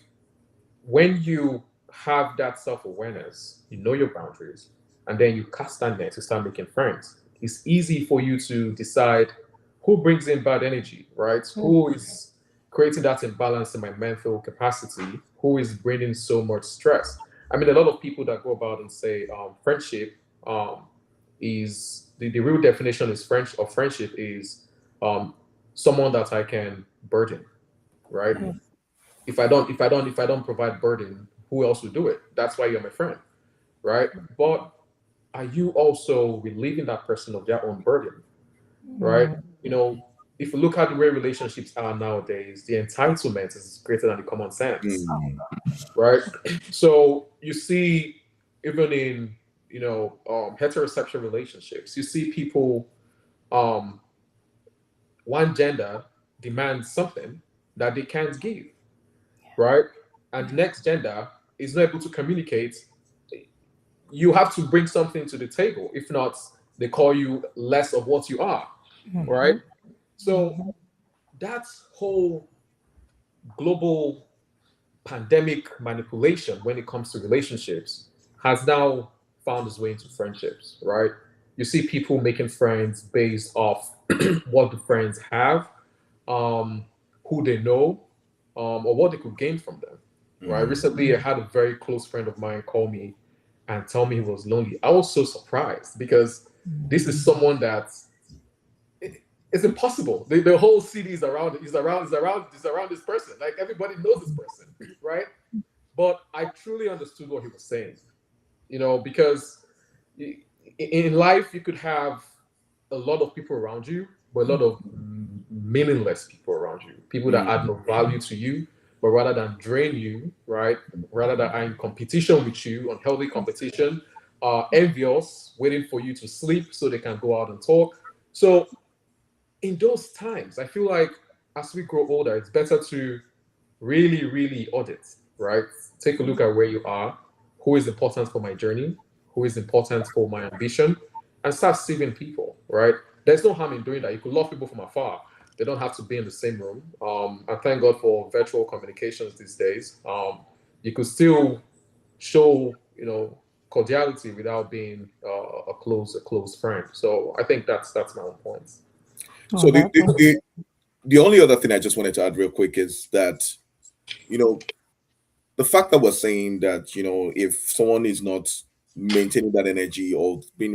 when you have that self awareness, you know your boundaries, and then you cast that net to start making friends. It's easy for you to decide who brings in bad energy, right? mm, Who is creating that imbalance in my mental capacity? Who is bringing so much stress? I mean, a lot of people that go about and say friendship um, is the real definition is friendship is um, someone that I can burden, right? mm, If I don't provide burden, who else will do it? That's why you're my friend, right? But are you also relieving that person of their own burden, right? mm, You know, if you look at the way relationships are nowadays, the entitlement is greater than the common sense, Mm. right? So you see, even in heterosexual relationships, you see people, um, one gender demands something that they can't give, right? And the next gender is not able to communicate. You have to bring something to the table. If not, they call you less of what you are, right? Mhm. So that whole global pandemic manipulation when it comes to relationships has now found its way into friendships, right? You see people making friends based off what the friends have, um, who they know, or what they could gain from them, right? Mm. Recently, I had a very close friend of mine call me and tell me he was lonely. I was so surprised because this is someone that it's impossible. The whole city is around, is around this person. Like everybody knows this person, right? But I truly understood what he was saying, because in life you could have a lot of people around you, but a lot of meaningless people around you, people that add Mm. no value to you, but rather than drain you, right? Rather than are in competition with you, unhealthy competition, envious, waiting for you to sleep so they can go out and talk. So in those times, I feel like as we grow older, it's better to really, really audit, right? Take a look at where you are, who is important for my journey, who is important for my ambition, and start saving people, right? There's no harm in doing that. You could love people from afar. They don't have to be in the same room. And thank God for virtual communications these days. You could still show, cordiality without being a close friend. So I think that's my own point. Oh, So that, the only other thing I just wanted to add real quick is that, you know, the fact that we're saying that, if someone is not maintaining that energy or be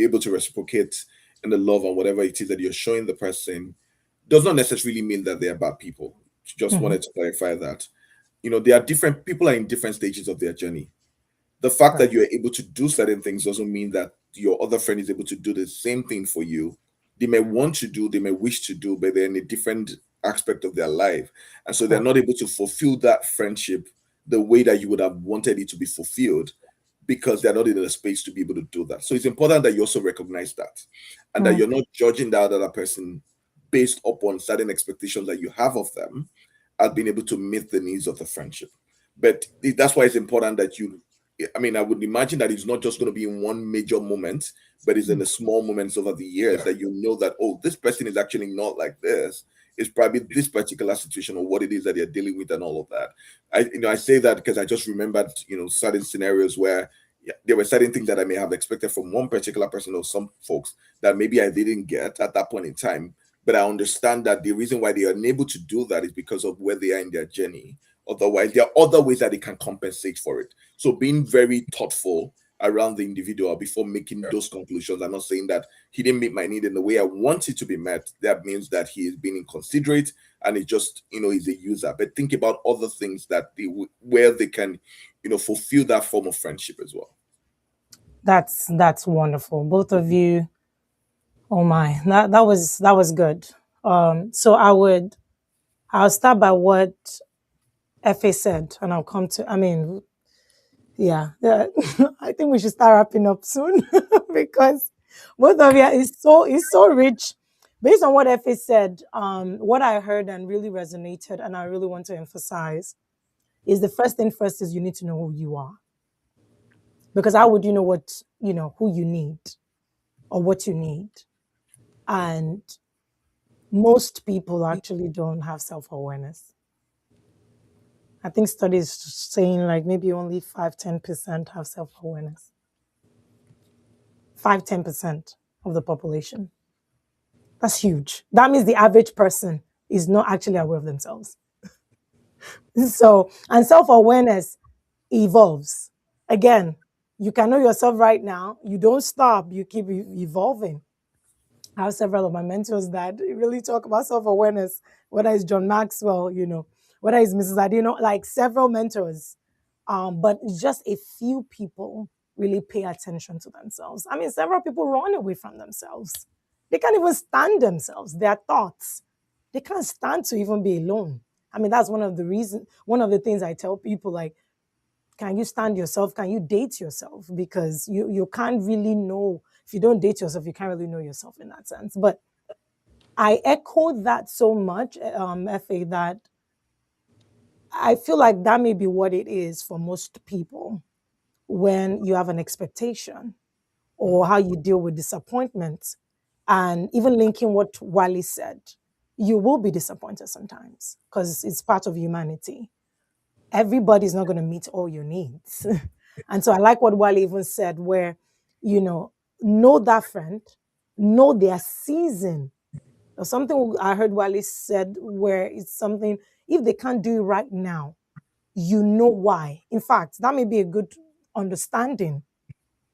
able to reciprocate in the love and whatever it is that you're showing the person, does not necessarily mean that they're bad people. Just mhm, wanted to clarify that. There are different people are in different stages of their journey. The fact right. that you're able to do certain things doesn't mean that your other friend is able to do the same thing for you. They may want to do, they may wish to do, but they're in a different aspect of their life. And so they're Right. not able to fulfill that friendship the way that you would have wanted it to be fulfilled because they're not in a space to be able to do that. So it's important that you also recognize that and that Mm, you're not judging the other person based upon certain expectations that you have of them as being able to meet the needs of the friendship. But that's why it's important that I would imagine that it's not just going to be in one major moment, but it's in the small moments over the years Yeah. that you know that, oh, this person is actually not like this. It's probably this particular situation or what it is that they're dealing with and all of that. I say that because I just remembered, certain scenarios where there were certain things that I may have expected from one particular person or some folks that maybe I didn't get at that point in time. But I understand that the reason why they are unable to do that is because of where they are in their journey. Otherwise, there are other ways that they can compensate for it. So being very thoughtful around the individual before making Yeah. those conclusions. I'm not saying that he didn't meet my need in the way I want it to be met. That means that he is being inconsiderate and it just, is a user. But think about other things that where they can, fulfill that form of friendship as well. that's wonderful. Both of you. Oh my, that was good. So I'll start by what Fa said, and I'll come to. I mean, yeah. I think we should start wrapping up soon because both of you is so rich. Based on what Fa said, what I heard and really resonated, and I really want to emphasize is the first thing first is you need to know who you are, because how would you know what who you need or what you need? And most people actually don't have self-awareness. I think studies saying like maybe only 5-10% have self-awareness. 5-10% of the population. That's huge. That means the average person is not actually aware of themselves. So, and self-awareness evolves. Again, you can know yourself right now. You don't stop. You keep evolving. I have several of my mentors that really talk about self-awareness, whether it's John Maxwell, whether it's Mrs. Adino, like several mentors. But just a few people really pay attention to themselves. I mean, several people run away from themselves. They can't even stand themselves, their thoughts. They can't stand to even be alone. I mean, that's one of the things I tell people, like, can you stand yourself? Can you date yourself? Because you can't really know. If you don't date yourself, you can't really know yourself in that sense. But I echo that so much, Fa, that I feel like that may be what it is for most people when you have an expectation or how you deal with disappointment. And even linking what Wally said, you will be disappointed sometimes because it's part of humanity. Everybody's not going to meet all your needs. And so I like what Wally even said, where, know that friend, know their season. Or something I heard Wally said where it's something, if they can't do it right now, you know why. In fact, that may be a good understanding.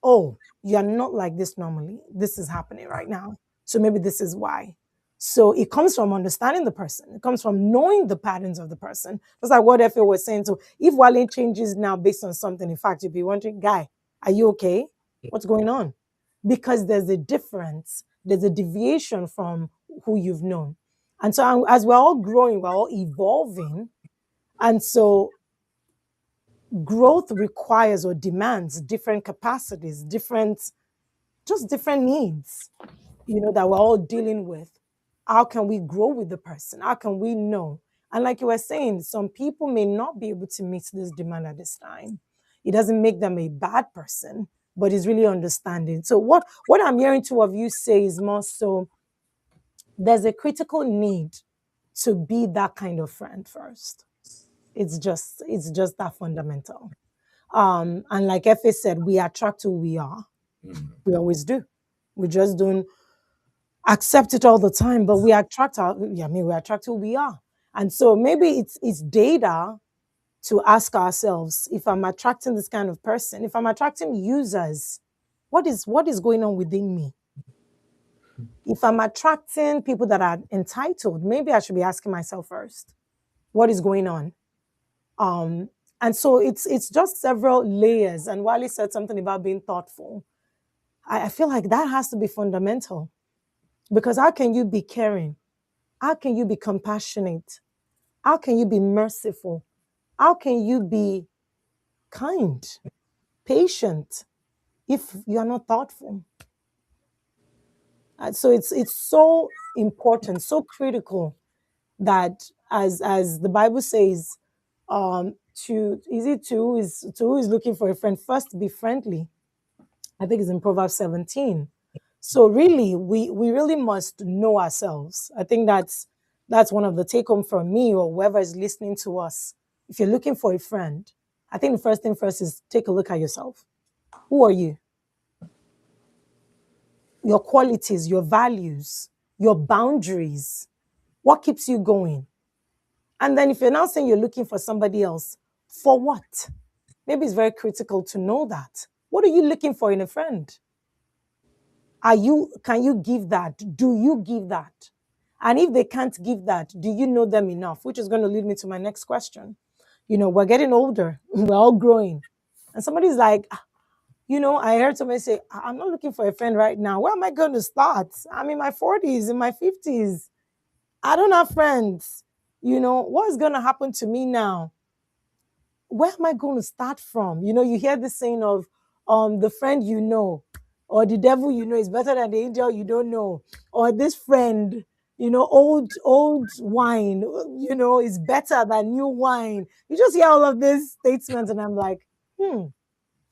Oh, you're not like this normally. This is happening right now. So maybe this is why. So it comes from understanding the person. It comes from knowing the patterns of the person. Just like what Efe was saying. So if Wale changes now based on something, in fact, you'd be wondering, guy, are you okay? What's going on? Because there's a difference. There's a deviation from who you've known. And so as we're all growing, we're all evolving. And so growth requires or demands different capacities, different needs, that we're all dealing with. How can we grow with the person? How can we know? And like you were saying, some people may not be able to meet this demand at this time. It doesn't make them a bad person, but it's really understanding. So what I'm hearing two of you say is more so there's a critical need to be that kind of friend first. It's just that fundamental. And like Efe said, we attract who we are. We always do. We just don't accept it all the time, but we attract we attract who we are. And so maybe it's data to ask ourselves, if I'm attracting this kind of person, if I'm attracting users, what is going on within me? If I'm attracting people that are entitled, maybe I should be asking myself first, what is going on? And so it's just several layers. And Wally said something about being thoughtful. I feel like that has to be fundamental. Because how can you be caring? How can you be compassionate? How can you be merciful? How can you be kind, patient, if you are not thoughtful? And so it's so important, so critical that as the Bible says, to who is looking for a friend, first be friendly. I think it's in Proverbs 17. So really, we really must know ourselves. I think that's one of the take home from me or whoever is listening to us. If you're looking for a friend, I think the first thing first is take a look at yourself. Who are you? Your qualities, your values, your boundaries. What keeps you going? And then if you're now saying you're looking for somebody else, for what? Maybe it's very critical to know that. What are you looking for in a friend? Can you give that? Do you give that? And if they can't give that, do you know them enough? Which is going to lead me to my next question. We're getting older, we're all growing. And somebody's like, I heard somebody say, I'm not looking for a friend right now. Where am I going to start? I'm in my 40s, in my 50s. I don't have friends. What's going to happen to me now? Where am I going to start from? You hear this saying of the friend or the devil is better than the angel you don't know, or this friend, old wine, is better than new wine. You just hear all of these statements, and I'm like,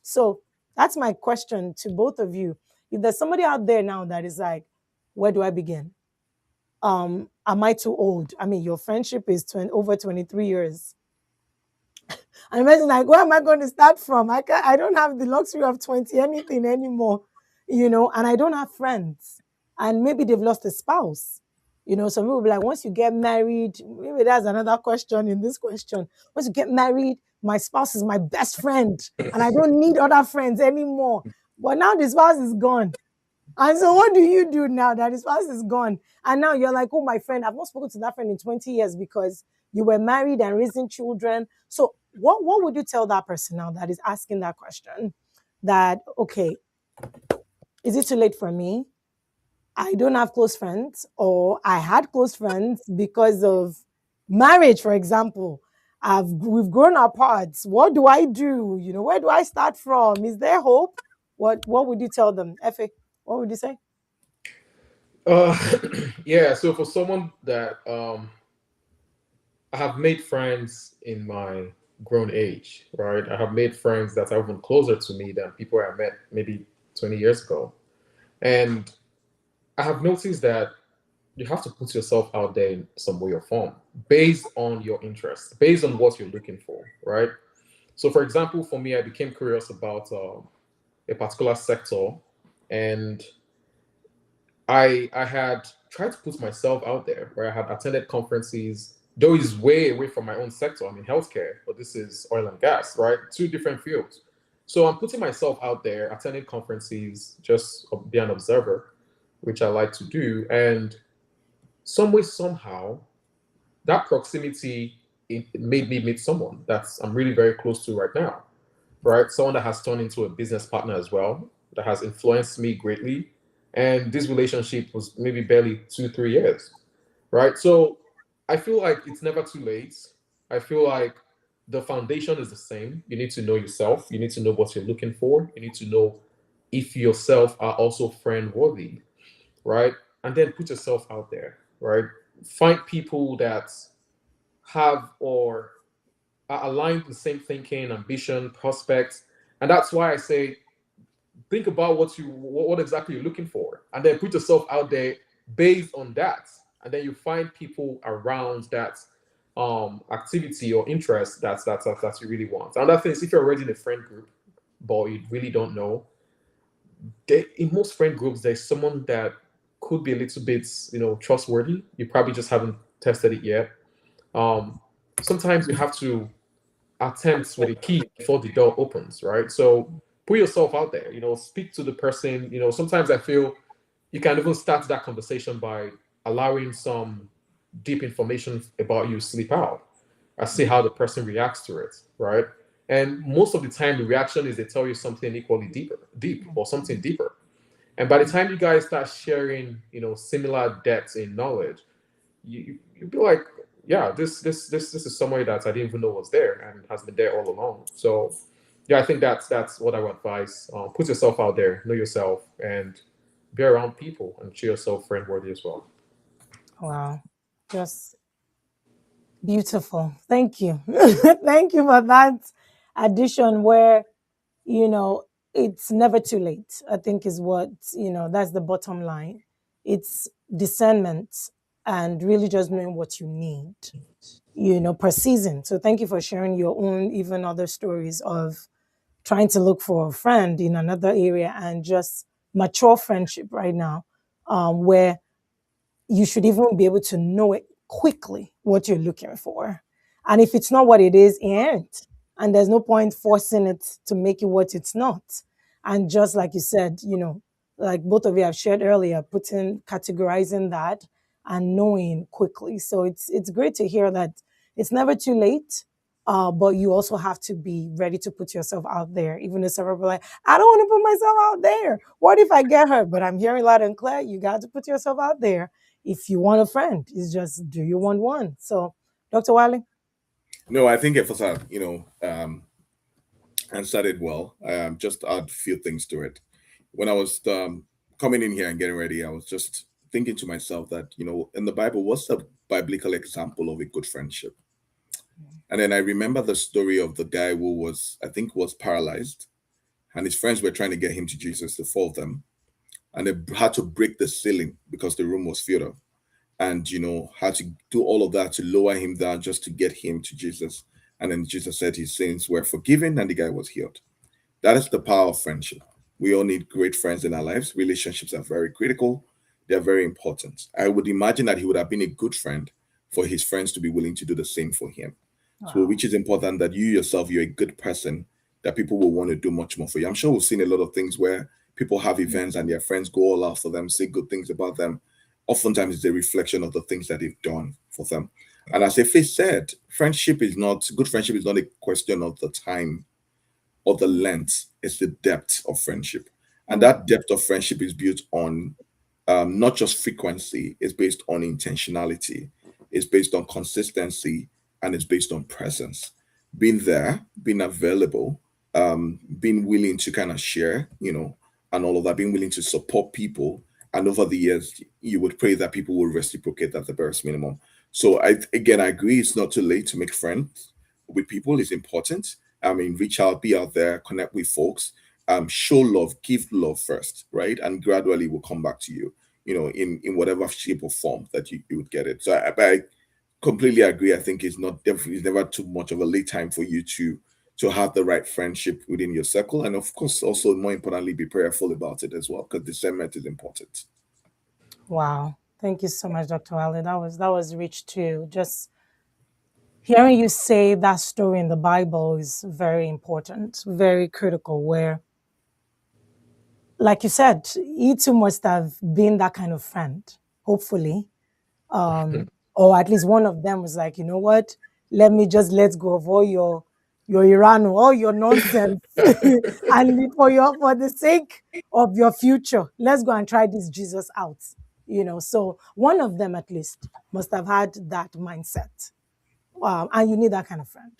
So that's my question to both of you. If there's somebody out there now that is like, where do I begin? Am I too old? I mean, your friendship is over 23 years. And imagine, like, where am I going to start from? I don't have the luxury of 20 anything anymore, and I don't have friends. And maybe they've lost a spouse. Some people will be like, once you get married, maybe that's another question in this question. Once you get married, my spouse is my best friend, and I don't need other friends anymore. But now the spouse is gone. And so what do you do now that the spouse is gone? And now you're like, oh, my friend, I've not spoken to that friend in 20 years because you were married and raising children. So what would you tell that person now that is asking that question? That, okay, is it too late for me? I don't have close friends, or I had close friends because of marriage, for example. We've grown apart. What do I do? Where do I start from? Is there hope? What would you tell them? Efe, what would you say? Uh, yeah. So for someone that I have made friends in my grown age, right? I have made friends that are even closer to me than people I met maybe 20 years ago. And I have noticed that you have to put yourself out there in some way or form based on your interests, based on what you're looking for, right? So, for example, for me, I became curious about a particular sector, and I had tried to put myself out there where I had attended conferences, though it's way away from my own sector. I'm in healthcare, but this is oil and gas, right? Two different fields. So I'm putting myself out there, attending conferences, just be an observer, which I like to do. And some way, somehow, that proximity it made me meet someone that's I'm really very close to right now, right? Someone that has turned into a business partner as well, that has influenced me greatly. And this relationship was maybe barely 2, 3 years, right? So I feel like it's never too late. I feel like the foundation is the same. You need to know yourself. You need to know what you're looking for. You need to know if yourself are also friend worthy, right? And then put yourself out there, right? Find people that have or are aligned with the same thinking, ambition, prospects. And that's why I say think about what exactly you're looking for, and then put yourself out there based on that. And then you find people around that activity or interest that you really want. Another thing is if you're already in a friend group, but you really don't know, in most friend groups, there's someone that could be a little bit, trustworthy. You probably just haven't tested it yet. Um, Sometimes you have to attempt with a key before the door opens, right? So put yourself out there, speak to the person. Sometimes I feel you can even start that conversation by allowing some deep information about you slip out. I see how the person reacts to it, right? And most of the time, the reaction is they tell you something equally deep or something deeper. And by the time you guys start sharing, similar depths in knowledge, you'd be like, yeah, this is somewhere that I didn't even know was there and has been there all along. So yeah, I think that's what I would advise. Put yourself out there, know yourself, and be around people and show yourself friend worthy as well. Wow. Just beautiful. Thank you. Thank you for that addition where, you know, it's never too late, I think is what, that's the bottom line. It's discernment and really just knowing what you need, per season. So thank you for sharing your own, even other stories of trying to look for a friend in another area and just mature friendship right now, where you should even be able to know it quickly what you're looking for. And if it's not what it is, it ain't. And there's no point forcing it to make it what it's not. And just like you said, like both of you have shared earlier, categorizing that and knowing quickly. So it's great to hear that it's never too late. But you also have to be ready to put yourself out there, even if some people are like, I don't want to put myself out there. What if I get hurt? But I'm hearing loud and clear, you got to put yourself out there if you want a friend. It's just, do you want one? So, Dr. Wiley? No, I think Efosa, answered it well. Just add a few things to it. When I was coming in here and getting ready, I was just thinking to myself that, in the Bible, what's the biblical example of a good friendship? And then I remember the story of the guy who was paralyzed, and his friends were trying to get him to Jesus, the four of them, and they had to break the ceiling because the room was filled up, and had to do all of that to lower him down just to get him to Jesus. And then Jesus said his sins were forgiven, and the guy was healed. That is the power of friendship. We all need great friends in our lives. Relationships are very critical. They're very important. I would imagine that he would have been a good friend for his friends to be willing to do the same for him. So, which is important that you yourself, you're a good person that people will want to do much more for you. I'm sure we've seen a lot of things where people have events and their friends go all out for them, say good things about them. Oftentimes, it's a reflection of the things that they've done for them. And as Efe said, good friendship is not a question of the time or the length, it's the depth of friendship. And that depth of friendship is built on not just frequency. It's based on intentionality. It's based on consistency, and it's based on presence. Being there, being available, being willing to kind of share, and all of that, being willing to support people. And over the years, you would pray that people will reciprocate at the barest minimum. So I agree, it's not too late to make friends with people. It's important. I mean, reach out, be out there, connect with folks, show love, give love first, right? And gradually will come back to you, in whatever shape or form that you would get it. So I completely agree. I think it's never too much of a late time for you to have the right friendship within your circle, and of course, also more importantly, be prayerful about it as well, because discernment is important. Wow. Thank you so much, Dr. Wale. That was rich too. Just hearing you say that story in the Bible is very important, very critical, where, like you said, he too must have been that kind of friend, hopefully. Or at least one of them was like, you know what? Let go of all your Iran, all your nonsense, and for the sake of your future, let's go and try this Jesus out. So one of them at least must have had that mindset. And you need that kind of friend.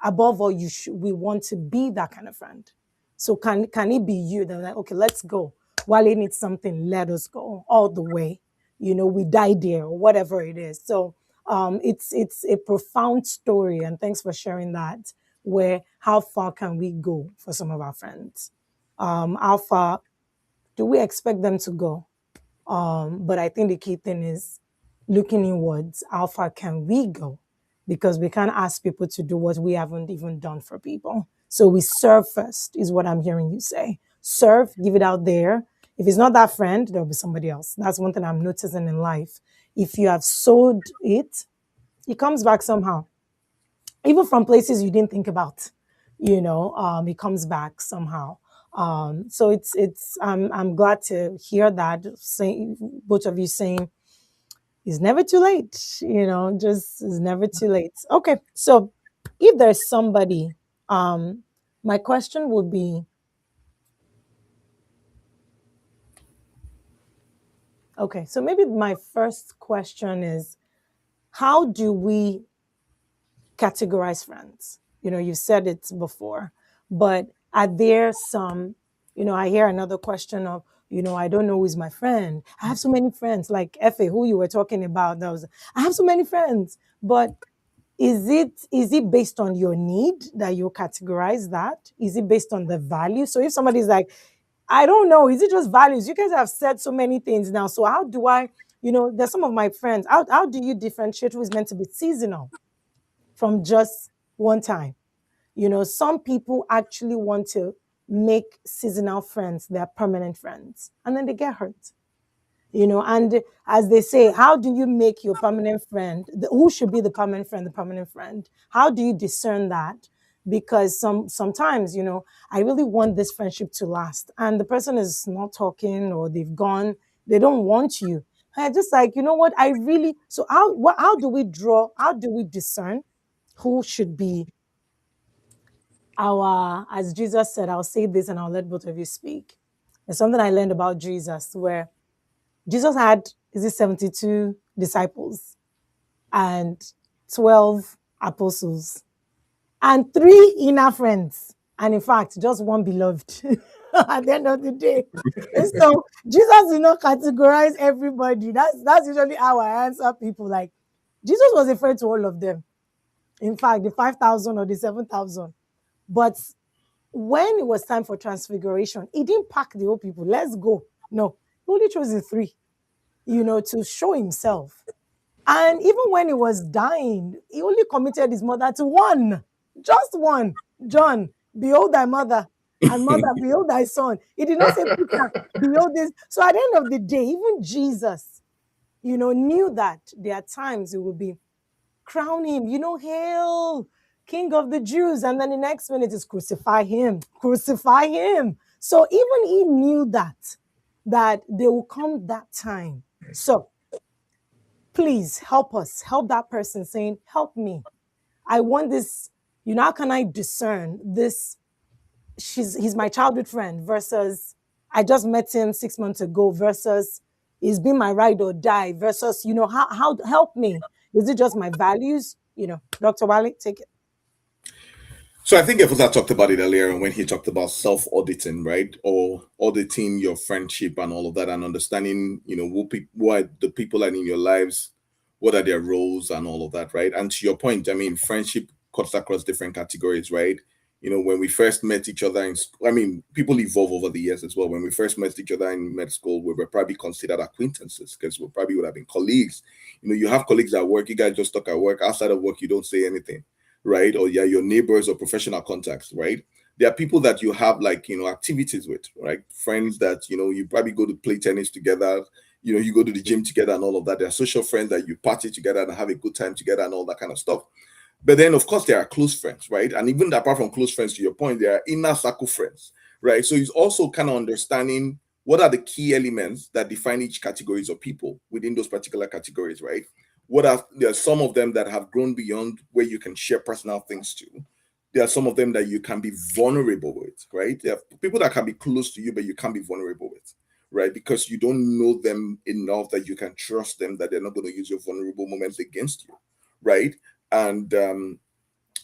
Above all, we want to be that kind of friend. So can it be you? They're like, okay, let's go. While it needs something, let us go all the way. We die there or whatever it is. So it's a profound story, and thanks for sharing that. Where how far can we go for some of our friends? How far do we expect them to go? But I think the key thing is looking inwards. How far can we go? Because we can't ask people to do what we haven't even done for people. So we serve first, is what I'm hearing you say. Serve, give it out there. If it's not that friend, there'll be somebody else. That's one thing I'm noticing in life. If you have sowed it, it comes back somehow, even from places you didn't think about. It comes back somehow. So I'm glad to hear that, saying both of you saying it's never too late, just it's never too late. Okay, so if there's somebody, my question would be, okay, so maybe my first question is, how do we categorize friends? You said it before, but are there some, I hear another question of, I don't know who is my friend. I have so many friends, like Efe, who you were talking about. I have so many friends, but is it based on your need that you categorize that? Is it based on the value? So if somebody's like, I don't know, is it just values? You guys have said so many things now. So how do I, there's some of my friends. How do you differentiate who is meant to be seasonal from just one time? Some people actually want to make seasonal friends their permanent friends, and then they get hurt. And as they say, how do you make your permanent friend, who should be the permanent friend, the permanent friend? How do you discern that? Because sometimes, I really want this friendship to last, and the person is not talking, or they've gone, they don't want you. And I just like, you know what, I really, so how do we discern who should be as Jesus said, I'll say this and I'll let both of you speak. There's something I learned about Jesus where Jesus had, is it 72 disciples and 12 apostles and 3 inner friends. And in fact, just one beloved at the end of the day. And so Jesus did not categorize everybody. That's usually how I answer people. Like, Jesus was a friend to all of them. In fact, the 5,000 or the 7,000. But when it was time for transfiguration, he didn't pack the whole people. Let's go. No, he only chose the 3, to show himself. And even when he was dying, he only committed his mother to one, just one. John, behold thy mother, and mother, behold thy son. He did not say, Peter, behold this. So at the end of the day, even Jesus, knew that there are times it will be crown him, hail, King of the Jews. And then the next minute is crucify him, crucify him. So even he knew that there will come that time. So please help us, help that person saying, help me. I want this, how can I discern this? He's my childhood friend versus I just met him 6 months ago versus, is being my ride or die versus, how help me? Is it just my values? Dr. Wale, take it. So I think Efosa talked about it earlier when he talked about self-auditing, right? Or auditing your friendship and all of that, and understanding, who are the people that are in your lives, what are their roles and all of that, right? And to your point, I mean, friendship cuts across different categories, right? When we first met each other people evolve over the years as well. When we first met each other in med school, we were probably considered acquaintances because we probably would have been colleagues. You have colleagues at work, you guys just talk at work. Outside of work, you don't say anything, right? Or yeah, your neighbors or professional contacts, right? There are people that you have activities with, right? Friends that you probably go to play tennis together, you go to the gym together and all of that. There are social friends that you party together and have a good time together and all that kind of stuff. But then, of course, there are close friends, right? And even apart from close friends, to your point, there are inner circle friends, right? So it's also kind of understanding what are the key elements that define each categories of people within those particular categories, right? There are some of them that have grown beyond where you can share personal things to. There are some of them that you can be vulnerable with, right? There are people that can be close to you, but you can't be vulnerable with, right? Because you don't know them enough that you can trust them, that they're not going to use your vulnerable moments against you, right? And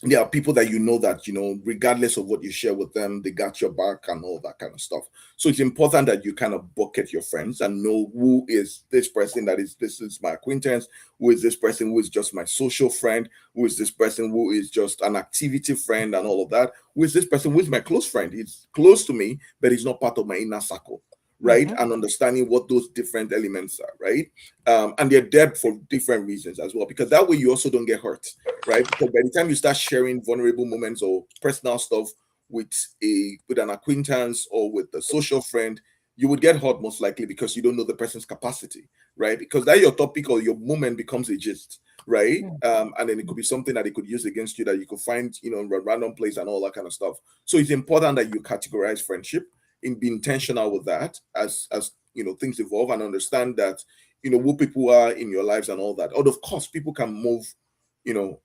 there are people that that, regardless of what you share with them, they got your back and all that kind of stuff. So it's important that you kind of bucket your friends and know who is this person this is my acquaintance, who is this person who is just my social friend, who is this person who is just an activity friend and all of that, who is this person who is my close friend. He's close to me, but he's not part of my inner circle, right? Mhm. And understanding what those different elements are, right? And they're there for different reasons as well, because that way you also don't get hurt, right? Because by the time you start sharing vulnerable moments or personal stuff with an acquaintance or with a social friend, you would get hurt most likely because you don't know the person's capacity, right? Because that your topic or your moment becomes a gist, right? And then it could be something that they could use against you that you could find, in a random place and all that kind of stuff. So it's important that you categorize friendship and be intentional with that as things evolve, and understand that who people are in your lives and all that. And of course, people can move, you know,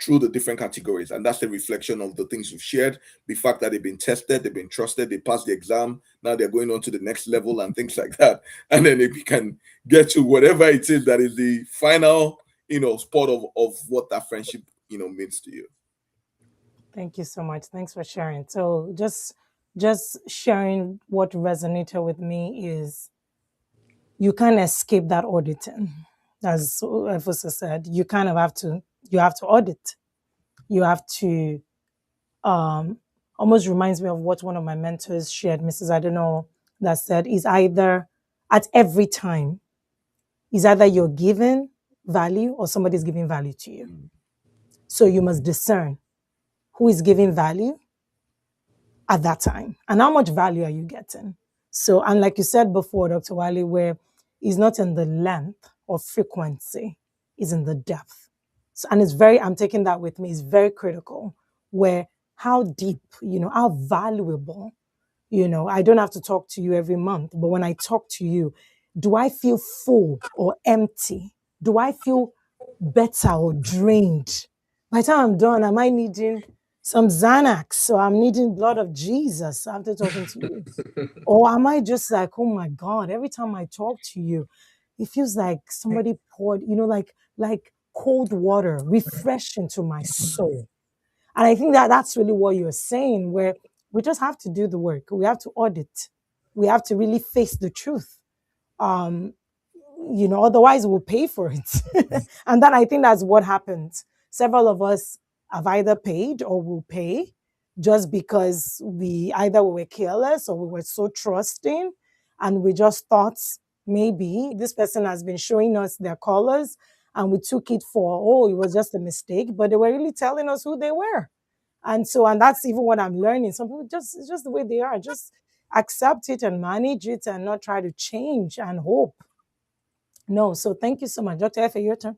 through the different categories, and that's the reflection of the things you've shared, the fact that they've been tested, they've been trusted, they passed the exam, now they're going on to the next level and things like that. And then if you can get to whatever it is that is the final spot of what that friendship means to you. Thank you so much. Thanks for sharing. So just sharing what resonated with me is you can't escape that auditing. As Efosa said, you kind of have to audit. You have to almost reminds me of what one of my mentors shared, Mrs. I don't know, that said is either at every time, is either you're giving value or somebody's giving value to you. So you must discern who is giving value at that time and how much value are you getting. So, and like you said before, Dr. Wale, where it's not in the length or frequency, is in the depth. So, and I'm taking that with me, it's very critical where how deep, how valuable, I don't have to talk to you every month, but when I talk to you, do I feel full or empty? Do I feel better or drained? By the time I'm done, am I needing some Xanax? So I'm needing blood of Jesus after talking to you. Or am I just like, oh my God, every time I talk to you, it feels like somebody poured, like cold water, refresh into my soul. And I think that that's really what you're saying, where we just have to do the work. We have to audit. We have to really face the truth. Um, otherwise we'll pay for it. And then I think that's what happens. Several of us have either paid or will pay just because we were careless or we were so trusting and we just thought maybe this person has been showing us their colors and we took it for, oh, it was just a mistake, but they were really telling us who they were. And that's even what I'm learning. Some people it's just the way they are. Just accept it and manage it and not try to change and hope. No, so thank you so much. Dr. Efe, your turn.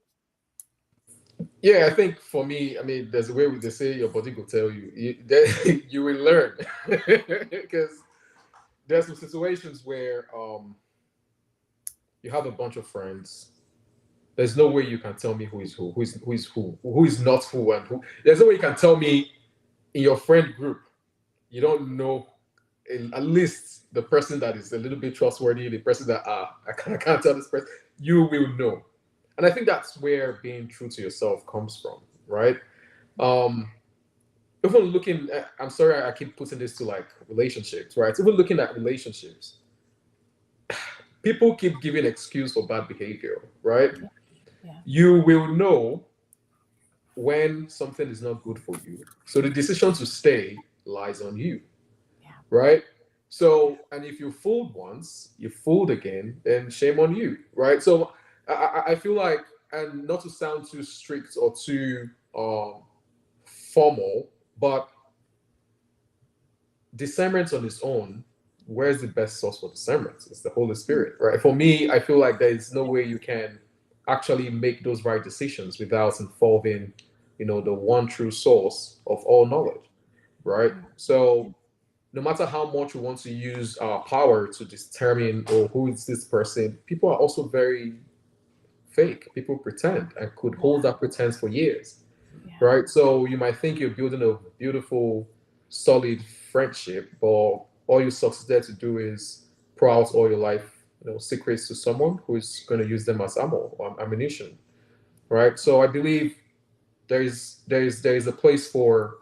Yeah, I think for me, I mean, there's a way they say your body will tell you. You will learn because there's some situations where you have a bunch of friends. There's no way you can tell me who is who is not who, and who. There's no way you can tell me in your friend group. You don't know at least the person that is a little bit trustworthy, the person that I can't tell this person, you will know. And I think that's where being true to yourself comes from, right? Um, even looking at, I'm sorry I keep putting this to like relationships, right? Even looking at relationships, people keep giving excuse for bad behavior, right? Yeah. You will know when something is not good for you. So the decision to stay lies on you, Yeah. right? So, and if you fooled once, you fooled again, then shame on you, right? So I feel like, and not to sound too strict or too formal, but discernment on its own, where's the best source for discernment? It's the Holy Spirit, right? For me, I feel like there is no way you can actually make those right decisions without involving, the one true source of all knowledge, right? So no matter how much we want to use our power to determine, oh, who is this person, people are also very fake. People pretend and could hold that pretense for years, Yeah. right? So you might think you're building a beautiful, solid friendship, but all you succeeded to do is pour out all your life, secrets to someone who is going to use them as ammo or ammunition, right? So I believe there is a place for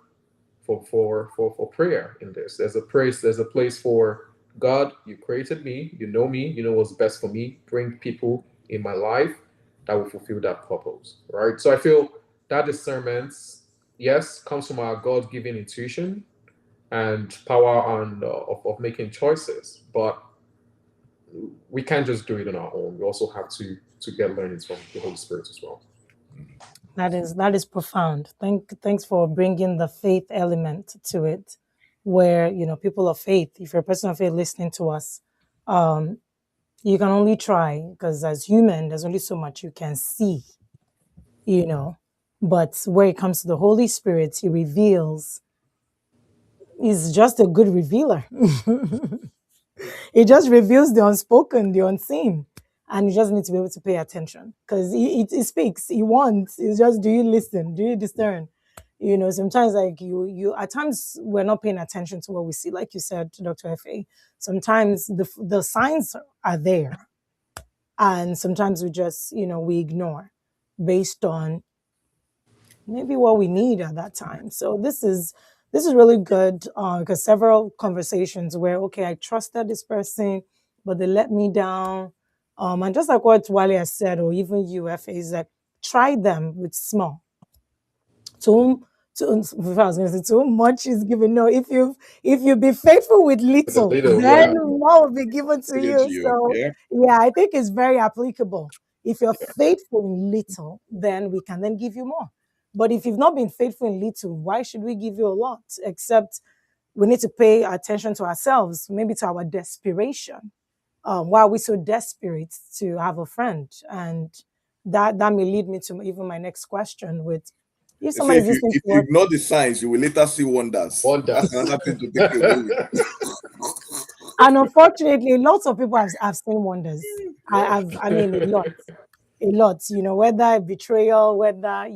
prayer in this. There's a place for God. You created me. You know what's best for me. Bring people in my life that will fulfill that purpose, right? So I feel that discernment, yes, comes from our God-given intuition and power and of making choices, but we can't just do it on our own. We also have to get learnings from the Holy Spirit as well. That is profound. Thanks for bringing the faith element to it, where people of faith. If you're a person of faith listening to us, um, you can only try because as human, there's only so much you can see, you know. But where it comes to the Holy Spirit, He reveals. He's just a good revealer. It just reveals the unspoken, the unseen. And you just need to be able to pay attention because he speaks. He wants. It's just, do you listen? Do you discern? Sometimes like you at times we're not paying attention to what we see, like you said, Dr. Fa. Sometimes the signs are there, and sometimes we just we ignore based on maybe what we need at that time. So this is really good because several conversations where okay, I trusted this person, but they let me down. And just like what Wale has said, or even you, Fa, is like try them with small. To whom to I was going to say to whom much is given. No, if you be faithful with With a little, little, then yeah. more will be given to Give it you. to you. So Yeah. yeah, I think it's very applicable. If you're faithful in little, then we can then give you more. But if you've not been faithful in little, why should we give you a lot? Except we need to pay attention to ourselves, maybe to our desperation. Why are we so desperate to have a friend? And that may lead me to even my next question with if They say somebody's if you listening if to you us. ignore the signs, you will later see wonders. That's Wonders. another thing to take away with. And unfortunately, lots of people have seen wonders. I mean, a lot, whether betrayal, whether,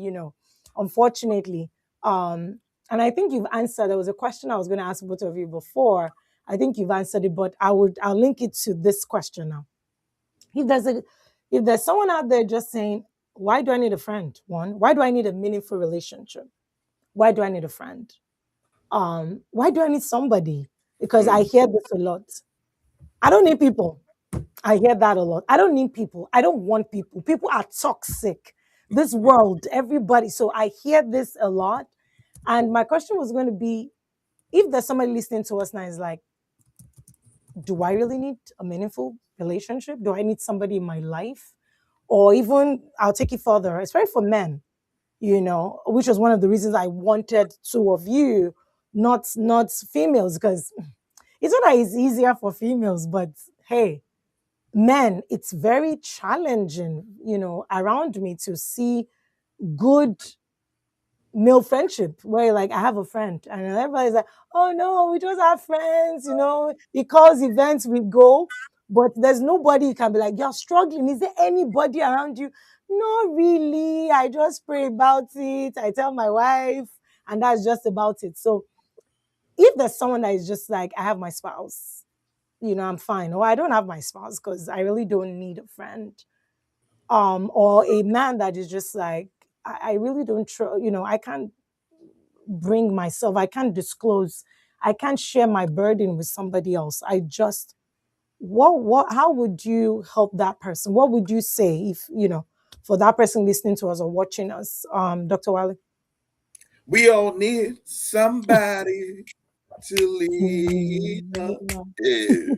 unfortunately. And I think you've answered. There was a question I was going to ask both of you before. I think you've answered it, but I'll link it to this question now. If there's a, if there's someone out there just saying, why do I need a friend? One, why do I need a meaningful relationship? Why do I need a friend? Why do I need somebody? Because I Mm. hear this a lot. I don't need people. I hear that a lot. I don't need people. I don't want people. People are toxic. This world, everybody. So I hear this a lot. And my question was going to be if there's somebody listening to us now is like, do I really need a meaningful relationship? Do I need somebody in my life? Or even, I'll take it further, especially for men, which was one of the reasons I wanted two of you, not females, because it's not that it's easier for females, but hey, men, it's very challenging, around me to see good male friendship where like I have a friend and everybody's like, oh no, we just have friends, because events we go, but there's nobody you can be like, you're struggling. Is there anybody around you? Not really. I just pray about it. I tell my wife, and that's just about it. So if there's someone that is just like, I have my spouse, I'm fine, or I don't have my spouse because I really don't need a friend, or a man that is just like, I really don't trust, I can't bring myself, I can't disclose, I can't share my burden with somebody else. I just, how would you help that person? What would you say if, for that person listening to us or watching us, Dr. Wale? We all need somebody to lead us. Yeah.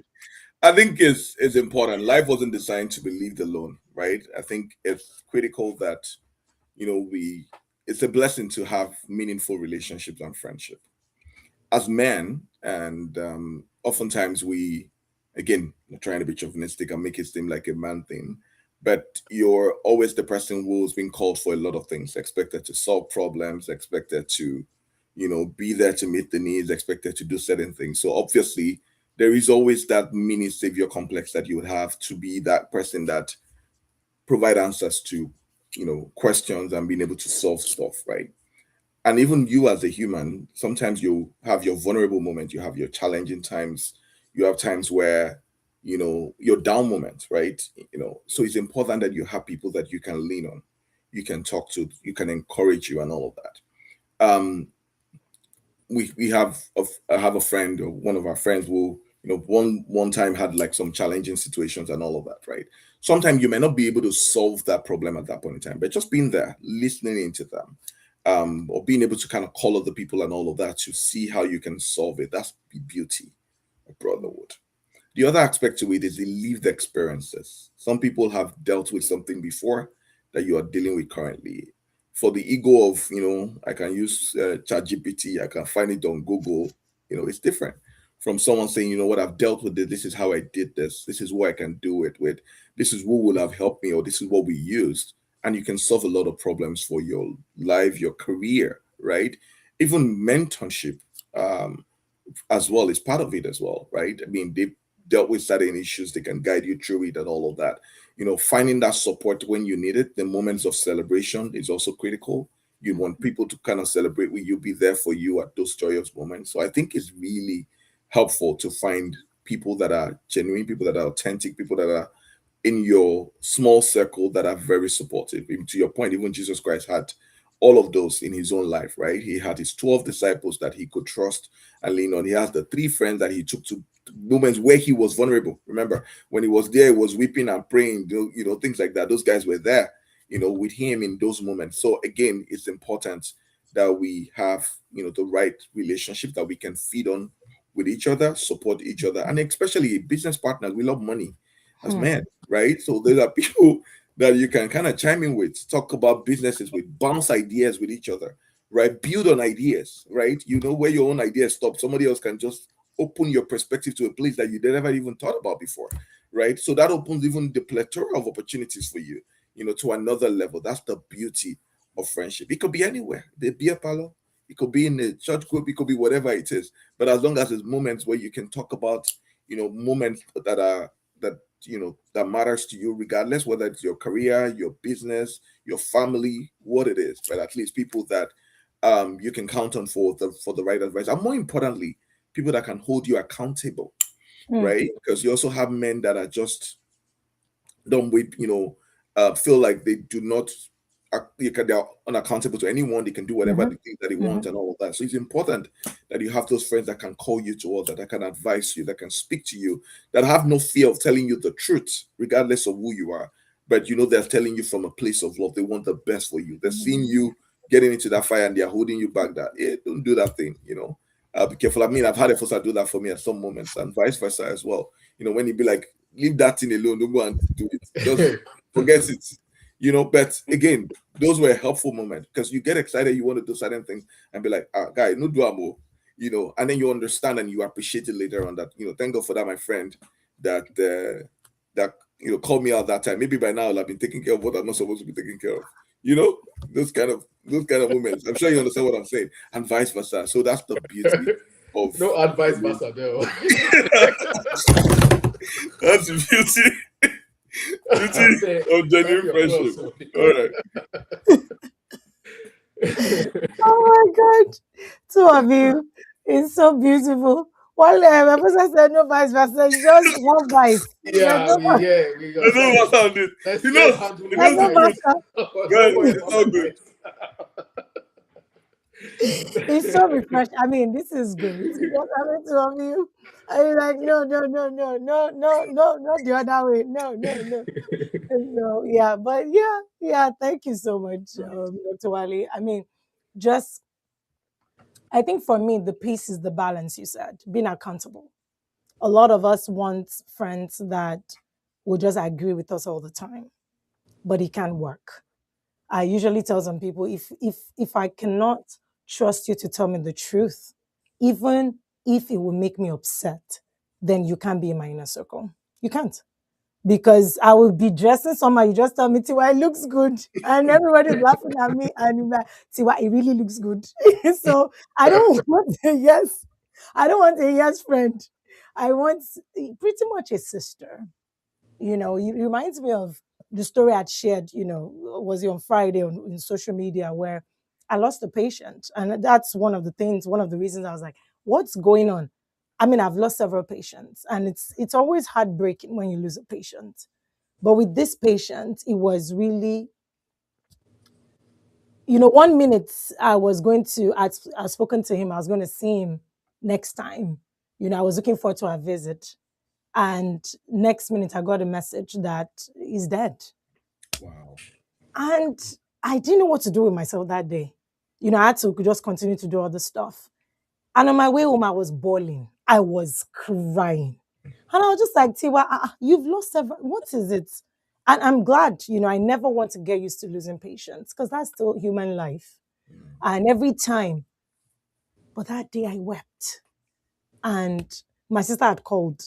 I think it's important. Life wasn't designed to be lived alone, right? I think it's critical that it's a blessing to have meaningful relationships and friendship. As men, and oftentimes we, again, not trying to be chauvinistic and make it seem like a man thing, but you're always the person who's been called for a lot of things, expected to solve problems, expected to, be there to meet the needs, expected to do certain things. So obviously, there is always that mini savior complex that you would have to be that person that provide answers to, questions and being able to solve stuff, right? And even you as a human, sometimes you have your vulnerable moment, you have your challenging times, you have times where your down moments, right? So it's important that you have people that you can lean on, you can talk to, you can encourage you and all of that. We have I have a friend, or one of our friends, who one time had like some challenging situations and all of that, right? Sometimes you may not be able to solve that problem at that point in time, but just being there, listening into them, or being able to kind of call other people and all of that to see how you can solve it. That's the beauty of brotherhood. The other aspect to it is the lived experiences. Some people have dealt with something before that you are dealing with currently. For the ego of, I can use ChatGPT, I can find it on Google, it's different from someone saying, what, I've dealt with it. This is how I did this. This is what I can do it with. This is who will have helped me, or this is what we used. And you can solve a lot of problems for your life, your career, right? Even mentorship. As well is part of it as well, right? I mean, they've dealt with certain issues, they can guide you through it and all of that. Finding that support when you need it, the moments of celebration is also critical. You want people to kind of celebrate with you, be there for you at those joyous moments. So I think it's really helpful to find people that are genuine, people that are authentic, people that are in your small circle that are very supportive. Even to your point, even Jesus Christ had all of those in his own life, right? He had his 12 disciples that he could trust and lean on. He has the 3 friends that he took to moments where he was vulnerable. Remember, when he was there, he was weeping and praying, things like that. Those guys were there, with him in those moments. So again, it's important that we have, the right relationship that we can feed on with each other, support each other, and especially business partners. We love money as men, right? So there are people that you can kind of chime in with, talk about businesses with, bounce ideas with each other, right? Build on ideas, right? Where your own ideas stop, somebody else can just open your perspective to a place that you never even thought about before, right? So that opens even the plethora of opportunities for you, to another level. That's the beauty of friendship. It could be anywhere, the beer parlor, it could be in the church group, it could be whatever it is. But as long as there's moments where you can talk about, moments that matters to you, regardless whether it's your career, your business, your family, what it is, but at least people that you can count on for the right advice, and more importantly, people that can hold you accountable, right? Because you also have men that are just don't wait, feel like they do not they're unaccountable to anyone. They can do whatever they think that they want and all of that. So it's important that you have those friends that can call you to order, that can advise you, that can speak to you, that have no fear of telling you the truth, regardless of who you are. But they're telling you from a place of love. They want the best for you. They're seeing you getting into that fire and they're holding you back. That don't do that thing. Be careful. I mean, I've had Efosa do that for me at some moments, and vice versa as well. When you be like, leave that thing alone, don't go and do it. Just forget it. But again, those were helpful moments because you get excited, you want to do certain things and be like, guy, no do more, and then you understand and you appreciate it later on that, thank God for that, my friend, that called me out that time. Maybe by now I'll have been taking care of what I'm not supposed to be taking care of. Those kind of moments. I'm sure you understand what I'm saying, and vice versa. So that's the beauty of no advice versa, no. That's the beauty. Of genuine friendship. All right. Oh my God. 2 of you. It's so beautiful. One my person said no vice versa. It's just one vice. There's Yeah, no we yeah we I got don't know that. what sound is. Let's You let's know, handle you it there's know with no the truth, grace. matter. Don't guys. worry It's about not good. It's so refreshing. I mean, this is great. Because having two of you, I mean, like, no, not the other way. No. So, yeah, but yeah, thank you so much, Dr. Wale. I mean, just, I think for me, the piece is the balance you said, being accountable. A lot of us want friends that will just agree with us all the time, but it can't work. I usually tell some people if I cannot trust you to tell me the truth, even if it will make me upset, then you can't be in my inner circle. You can't. Because I will be dressing somehow, you just tell me, Tiwa, it looks good. And everybody's laughing at me. And I'm like, Tiwa, it really looks good. So I don't want a yes. I don't want a yes friend. I want pretty much a sister. You know, it reminds me of the story I'd shared, was it on Friday in social media where I lost a patient. And that's one of the things, one of the reasons I was like, what's going on? I mean, I've lost several patients and it's always heartbreaking when you lose a patient. But with this patient, it was really, 1 minute I was going to, I'd spoken to him, I was going to see him next time. I was looking forward to our visit. And next minute, I got a message that he's dead. Wow. And I didn't know what to do with myself that day. I had to just continue to do all the stuff. And on my way home, I was bawling. I was crying. And I was just like, Tiwa, you've lost several. What is it? And I'm glad, I never want to get used to losing patience because that's still human life. And every time, but that day I wept. And my sister had called.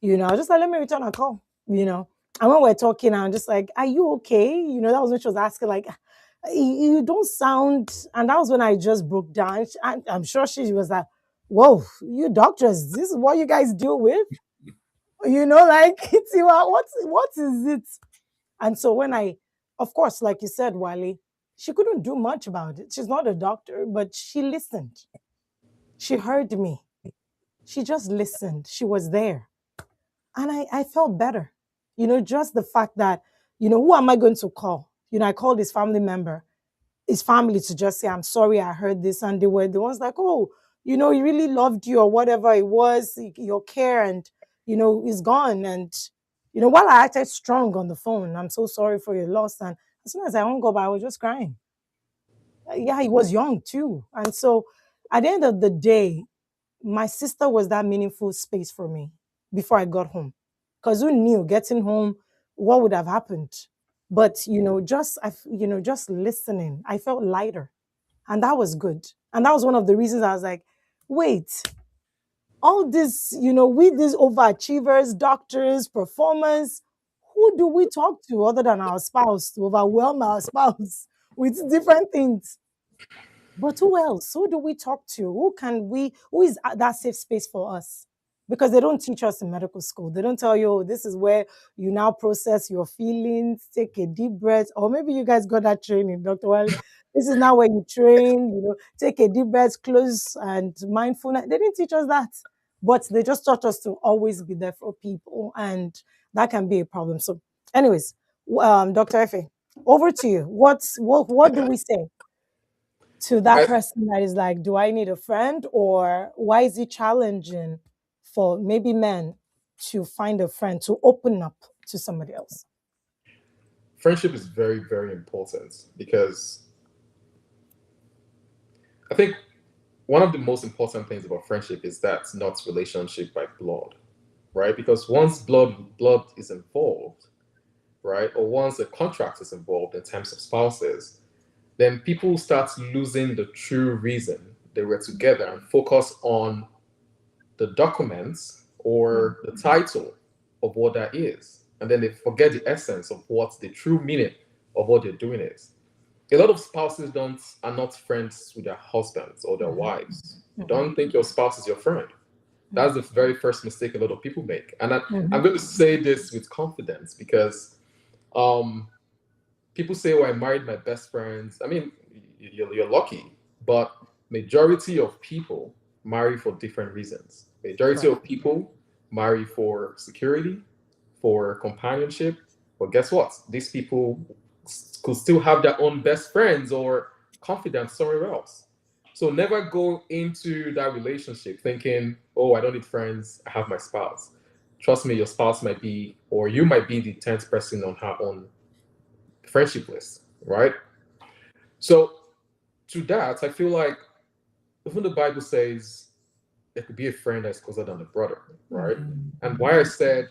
I was just like, let me return her call. And when we're talking, I'm just like, are you okay? That was when she was asking, like, you don't sound, and that was when I just broke down. I'm sure she was like, whoa, you doctors, this is what you guys deal with? Like, Tiwa, what is it? And so when of course, like you said, Wale, she couldn't do much about it. She's not a doctor, but she listened. She heard me. She just listened. She was there. And I felt better. Just the fact that, who am I going to call? I called his family member, his family to just say, I'm sorry, I heard this. And they were the ones like, oh, he really loved you or whatever it was, your care, and, he's gone. And, while I acted strong on the phone, I'm so sorry for your loss. And as soon as I hung up, I was just crying. Yeah, he was young too. And so at the end of the day, my sister was that meaningful space for me before I got home. Because who knew getting home, what would have happened? But just listening, I felt lighter. And that was good. And that was one of the reasons I was like, wait, all this, we these overachievers, doctors, performers, who do we talk to other than our spouse to overwhelm our spouse with different things? But who else? Who do we talk to? Who is that safe space for us? Because they don't teach us in medical school. They don't tell you, oh, this is where you now process your feelings, take a deep breath. Or maybe you guys got that training, Dr. Wale. This is now where you train, take a deep breath, close and mindfulness. They didn't teach us that. But they just taught us to always be there for people. And that can be a problem. So, anyways, Dr. Efe, over to you. What do we say to that I, person that is like, do I need a friend? Or why is it challenging for maybe men to find a friend, to open up to somebody else? friendship is very, very important because I think one of the most important things about friendship is that it's not relationship by blood, right? Because once blood is involved, right, or once a contract is involved in terms of spouses, then people start losing the true reason they were together and focus on the documents Mm, or the title of what that is. And then they forget the essence of what the true meaning of what they're doing is. A lot of spouses don't are not friends with their husbands or their mhm, wives. mhm, Don't think your spouse is your friend. That's the very first mistake a lot of people make. And I'm mhm, going to say this with confidence because um, people say, "Oh, I married my best friends." I mean, you're lucky, but majority of people marry for different reasons. Majority of people marry for security, for companionship, but guess what? These people could still have their own best friends or confidants somewhere else. So never go into that relationship thinking, oh, I don't need friends, I have my spouse. Trust me, your spouse might be, or you might be the 10th person on her own friendship list, right? So to that, I feel like even the Bible says there could be a friend that's closer than a brother, right? And why I said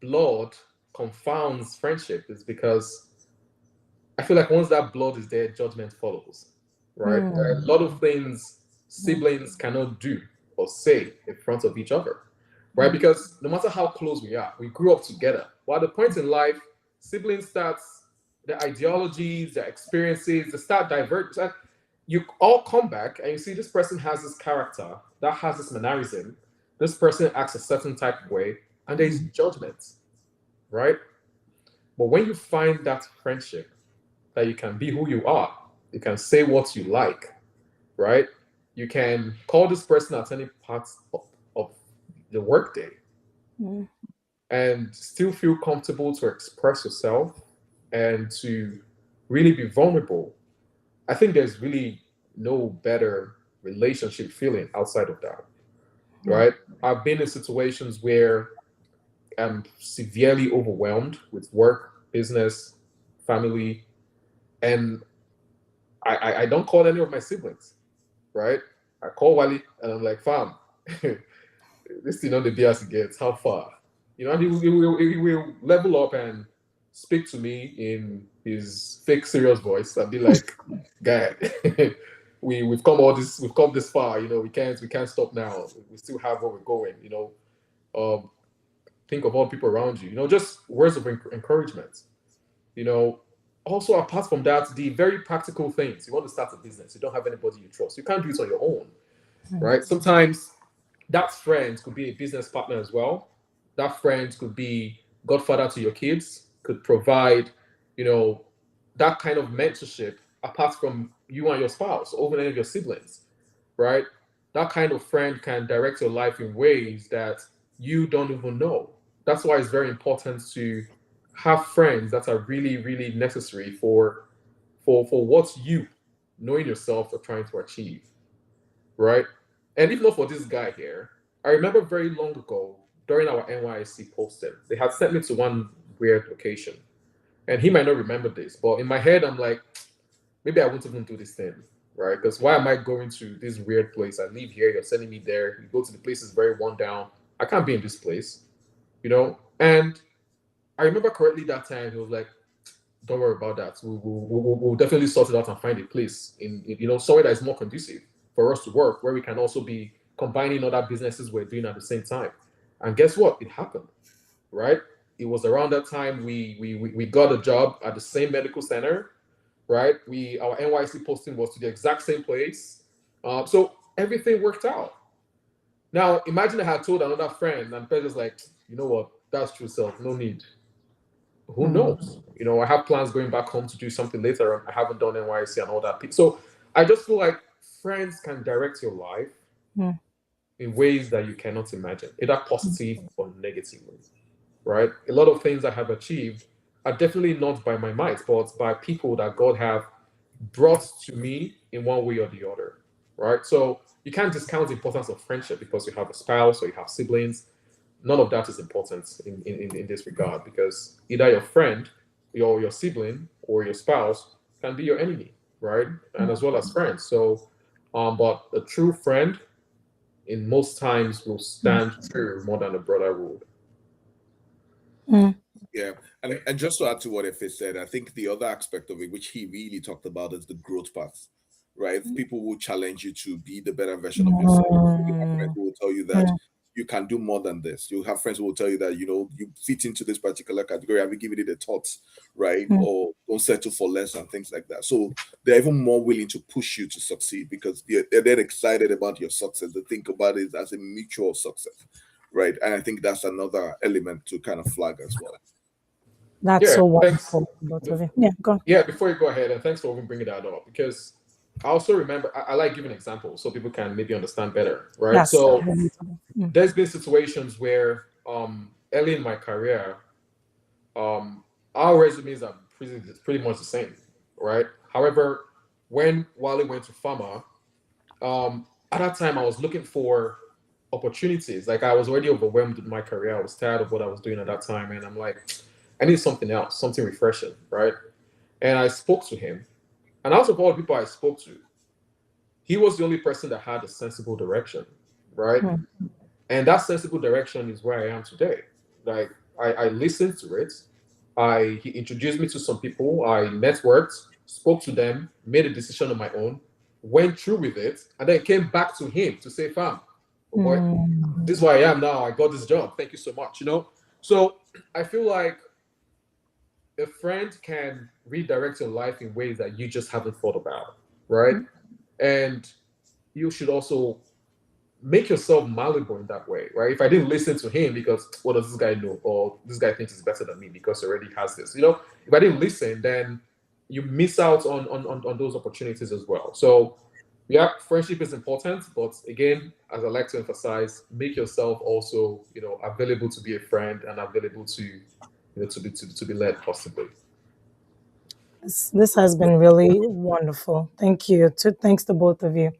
blood confounds friendship is because I feel like once that blood is there, judgment follows, right? There are a lot of things siblings cannot do or say in front of each other, right? Because no matter how close we are, we grew up together. But at the point in life, siblings starts their ideologies, their experiences, they start diverging. You all come back and you see this person has this character, that has this mannerism, this person acts a certain type of way, and there's judgment, right? But when you find that friendship, that you can be who you are, you can say what you like, right? You can call this person at any part of the workday and still feel comfortable to express yourself and to really be vulnerable. I think there's really no better relationship feeling outside of that, right? I've been in situations where I'm severely overwhelmed with work, business, family, and I don't call any of my siblings, right? I call Wally and I'm like, fam, this thing on the BS gets, how far? You know, and he will level up and speak to me in his fake serious voice and be like, guy, we've come this far, you know, we can't stop now. We still have where we're going, you know. Think of all the people around you, you know, just words of encouragement, you know. Also, apart from that, the very practical things. You want to start a business, you don't have anybody you trust. You can't do it on your own, right? Sometimes that friend could be a business partner as well. That friend could be godfather to your kids, could provide, you know, that kind of mentorship apart from you and your spouse, or even any of your siblings, right? That kind of friend can direct your life in ways that you don't even know. That's why it's very important to have friends that are really, really necessary for what you, knowing yourself, are trying to achieve, right? And if not for this guy here, I remember very long ago during our NYSC posting, they had sent me to one weird location. And he might not remember this, but in my head, I'm like, maybe I won't even do this thing, right? Because why am I going to this weird place? I live here, you're sending me there. You go to the place is very worn down. I can't be in this place, you know? And I remember correctly that time, he was like, don't worry about that. We'll definitely sort it out and find a place in you know, somewhere that is more conducive for us to work, where we can also be combining other businesses we're doing at the same time. And guess what? It happened, right? It was around that time we got a job at the same medical center, right? Our NYC posting was to the exact same place, so everything worked out. Now imagine I had told another friend, and the person's like, you know what? That's true self. No need. Who knows? You know, I have plans going back home to do something later. I haven't done NYC and all that. So I just feel like friends can direct your life in ways that you cannot imagine, either positive or negatively, right? A lot of things I have achieved are definitely not by my might, but by people that God have brought to me in one way or the other, right? So you can't discount the importance of friendship because you have a spouse or you have siblings. None of that is important in this regard, because either your friend, your sibling, or your spouse can be your enemy, right? And as well as friends. So, but a true friend, in most times, will stand true more than a brother would. Yeah, and just to add to what Efe said, I think the other aspect of it, which he really talked about, is the growth path, right? People will challenge you to be the better version of yourself. You have friends who will tell you that you can do more than this. You have friends who will tell you that, you know, you fit into this particular category. Have you given it a thought, right? Or don't settle for less and things like that. So they're even more willing to push you to succeed because they're then excited about your success. They think about it as a mutual success, right? And I think that's another element to kind of flag as well. That's Yeah, so thanks. wonderful. Both of you. Yeah, go on. Yeah, before you go ahead, and thanks for even bringing that up, because I also remember I like giving examples so people can maybe understand better, right? Yes. So Relatable. there's been situations where early in my career, our resumes are pretty much the same, right? However, when Wale went to Pharma, at that time I was looking for opportunities. Like I was already overwhelmed with my career. I was tired of what I was doing at that time, and I'm like, I need something else, something refreshing, right? And I spoke to him, and out of all the people I spoke to, he was the only person that had a sensible direction, right? Mm. And that sensible direction is where I am today. Like I listened to it. He introduced me to some people. I networked, spoke to them, made a decision on my own, went through with it, and then came back to him to say, "Fam, oh boy, Mm. this is where I am now. I got this job. Thank you so much." So I feel like a friend can redirect your life in ways that you just haven't thought about, right? And you should also make yourself malleable in that way, right? If I didn't listen to him because what does this guy know, or this guy thinks is better than me because he already has this, if I didn't listen, then you miss out on those opportunities as well. So yeah, friendship is important, but again, as I like to emphasize, make yourself also available to be a friend and available to be led possibly. This has been really wonderful. Thank you. Thanks to both of you.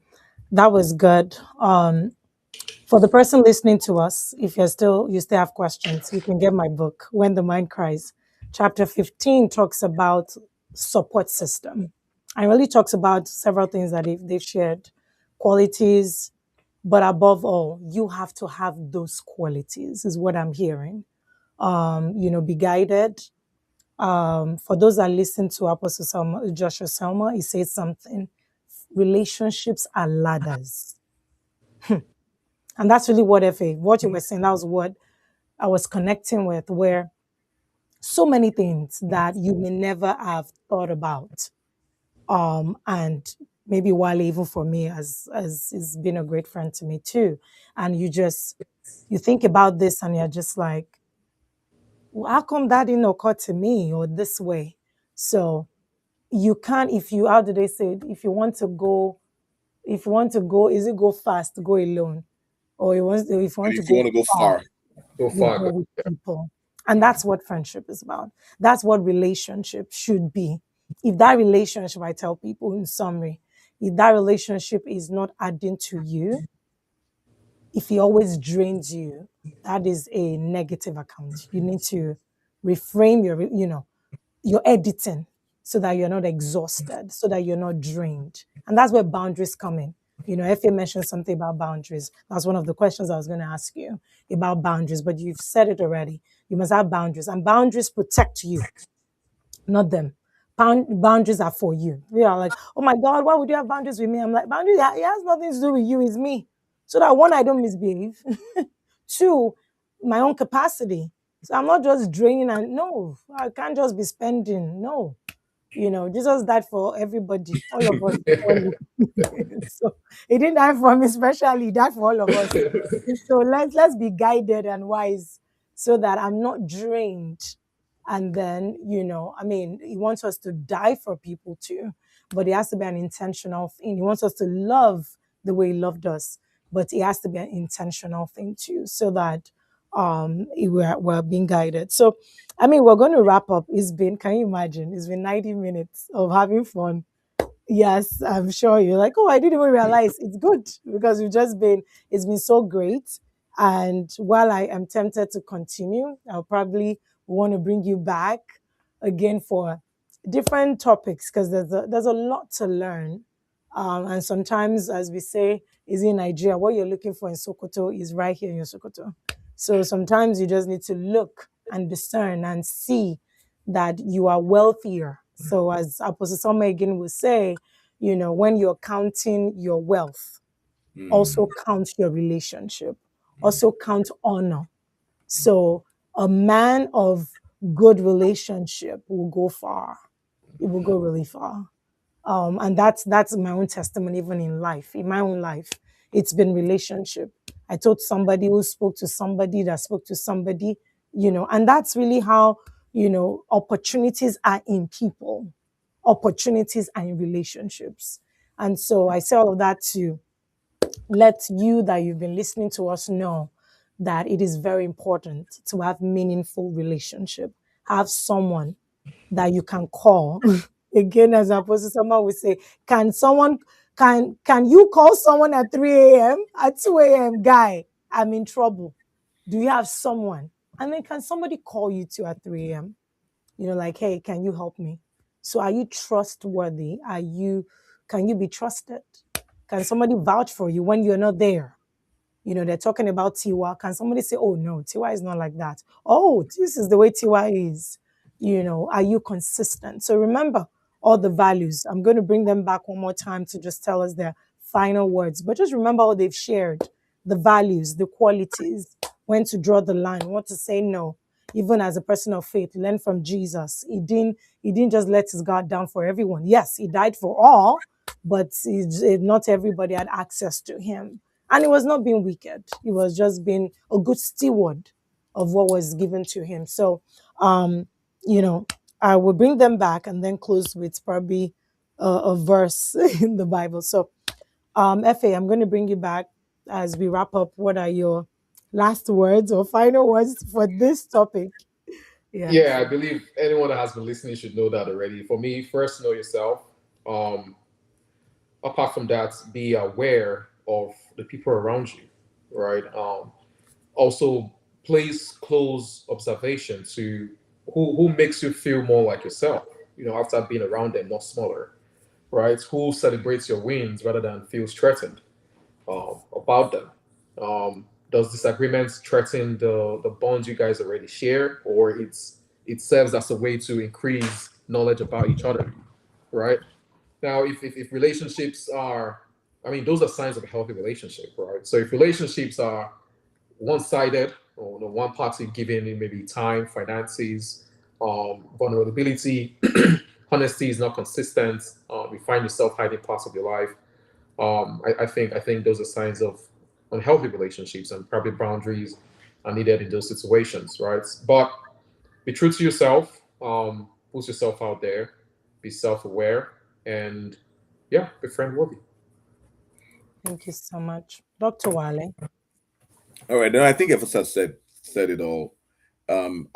That was good. For the person listening to us, if you still have questions, you can get my book, When the Mind Cries. Chapter 15 talks about support system. And really talks about several things that they've shared, qualities, but above all, you have to have those qualities, is what I'm hearing. Be guided. For those that listen to Apostle Selma, Joshua Selma, he says something. Relationships are ladders. And that's really what you were saying, that was what I was connecting with, where so many things that you may never have thought about. And maybe Wale, even for me, as has been a great friend to me too. And you think about this and you're just like, well, how come that didn't occur to me or this way? So you can't, if you, how do they say it? If you want to go, is it go fast, go alone? Or if you And want to if you go want to go far, far, Go you far, go go. with people. And that's what friendship is about. That's what relationship should be. If that relationship, I tell people in summary, if that relationship is not adding to you, if it always drains you, that is a negative account. You need to reframe your editing so that you're not exhausted, so that you're not drained. And that's where boundaries come in. FA mentioned something about boundaries. That's one of the questions I was going to ask you about boundaries, but you've said it already. You must have boundaries, and boundaries protect you, not them. Boundaries are for you. We are like, oh my God, why would you have boundaries with me? I'm like, boundaries, it has nothing to do with you, it's me. So that one, I don't misbehave. Two, my own capacity. So I'm not just draining and no, I can't just be spending. No, Jesus died for everybody, all of us equally. So he didn't die for me, especially he died for all of us. So let's be guided and wise so that I'm not drained. And then, he wants us to die for people too, but it has to be an intentional thing. He wants us to love the way he loved us, but it has to be an intentional thing too, so that we're being guided. So, we're going to wrap up. Can you imagine? It's been 90 minutes of having fun. Yes, I'm sure you're like, oh, I didn't even realize. It's good because it's been so great. And while I am tempted to continue, I'll probably want to bring you back again for different topics because there's a lot to learn. And sometimes, as we say, is in Nigeria, what you're looking for in Sokoto is right here in your Sokoto. So sometimes you just need to look and discern and see that you are wealthier. So as Apostle Soma again will say, when you're counting your wealth, also count your relationship, also count honor. So a man of good relationship will go far. It will go really far. And that's my own testimony, even in life, in my own life. It's been relationship. I told somebody who spoke to somebody that spoke to somebody, and that's really how, opportunities are in people, opportunities are in relationships. And so I say all of that to let you that you've been listening to us know that it is very important to have meaningful relationship. Have someone that you can call. Again, as opposed to someone would say, can you call someone at 3 a.m. at 2 a.m. guy? I'm in trouble. Do you have someone? And then can somebody call you too at 3 a.m.? Like, hey, can you help me? So are you trustworthy? Can you be trusted? Can somebody vouch for you when you're not there? They're talking about Tiwa. Can somebody say, oh no, Tiwa is not like that? Oh, this is the way Tiwa is. Are you consistent? So remember all the values. I'm going to bring them back one more time to just tell us their final words. But just remember what they've shared, the values, the qualities, when to draw the line, what to say no. Even as a person of faith, learn from Jesus. He didn't just let his guard down for everyone. Yes, he died for all, but not everybody had access to him. And it was not being wicked. It was just being a good steward of what was given to him. So, you know, I will bring them back and then close with probably a verse in the Bible. So, Fa, I'm going to bring you back as we wrap up. What are your last words or final words for this topic? Yes. Yeah, I believe anyone that has been listening should know that already. For me, first know yourself. Um, Apart from that, be aware of the people around you, right? Also, place close observation to who makes you feel more like yourself. After being around them, not smaller, right? Who celebrates your wins rather than feels threatened about them. Does disagreements threaten the bonds you guys already share, or it serves as a way to increase knowledge about each other, right? Now, if relationships are, I mean, those are signs of a healthy relationship, right? So if relationships are one-sided, or one party giving in maybe time, finances, vulnerability, honesty is not consistent, you find yourself hiding parts of your life. I think those are signs of unhealthy relationships, and probably boundaries are needed in those situations, right? But be true to yourself, put yourself out there, be self-aware, and yeah, be friend worthy. Thank you so much. Dr. Wale. All right, then I think Efosa said it all.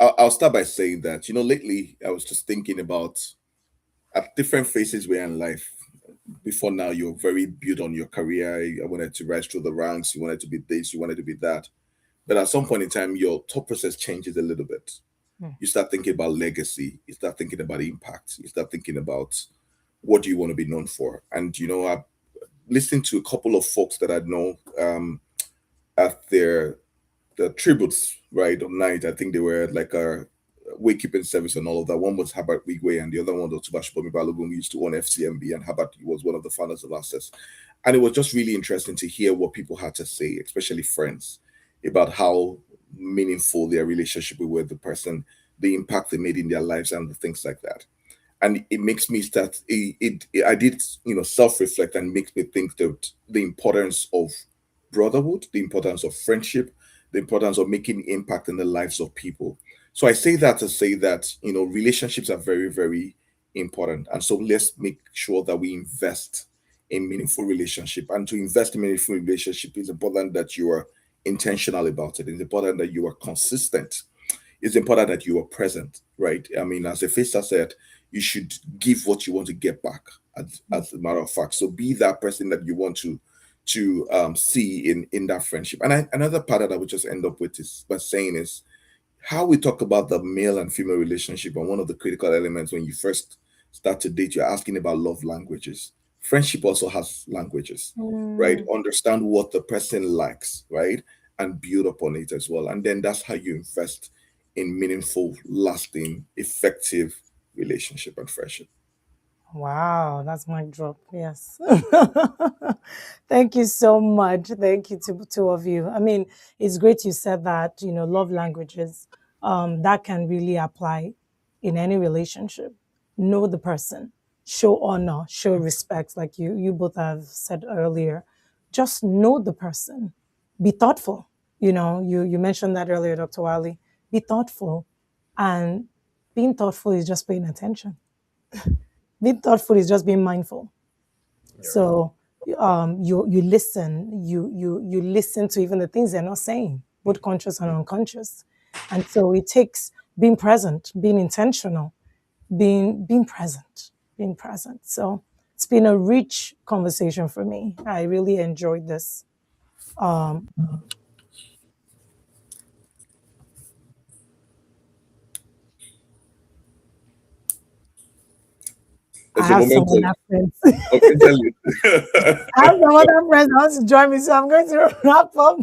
I'll start by saying that lately I was just thinking about at different phases we're in life. Before now, you're very built on your career. I wanted to rise through the ranks. You wanted to be this. You wanted to be that. But at some point in time, your thought process changes a little bit. Hmm. You start thinking about legacy. You start thinking about impact. You start thinking about what do you want to be known for. And I listened to a couple of folks that I know at the tributes, right, on night. I think they were like a waykeeping service and all of that. One was Herbert Wigwe and the other one was Tubash Bomi Balogun, who used to own FCMB, and Herbert was one of the founders of Access. And it was just really interesting to hear what people had to say, especially friends, about how meaningful their relationship with the person, the impact they made in their lives, and the things like that. And it makes me start. I did self-reflect, and makes me think that the importance of brotherhood, the importance of friendship, the importance of making impact in the lives of people. So I say that to say that relationships are very, very important, and so let's make sure that we invest in meaningful relationship. And to invest in meaningful relationship, it's important that you are intentional about it. It's important that you are consistent. It's important that you are present, right? I mean, as Efosa said, you should give what you want to get back, as a matter of fact. So be that person that you want to see in that friendship. And another part that I would just end up with is by saying is how we talk about the male and female relationship, and one of the critical elements when you first start to date, you're asking about love languages. Friendship also has languages, right? Mm, Understand what the person likes, right? And build upon it as well. And then that's how you invest in meaningful, lasting, effective relationship and friendship. wow, that's my drop. Yes. Thank you so much. Thank you to two of you. I mean, it's great you said that, love languages, that can really apply in any relationship. Know the person, show honor, show respect, like you both have said earlier. Just know the person. Be thoughtful. You mentioned that earlier, Dr. Wali. Be thoughtful. And being thoughtful is just paying attention. Being thoughtful is just being mindful. So you listen, you listen to even the things they're not saying, both conscious and unconscious. And so it takes being present, being intentional, being present, being present. So it's been a rich conversation for me. I really enjoyed this. Um, I It's a have moment some of other friends. okay, tell you. I have some other friends that want to join me, so I'm going to wrap up.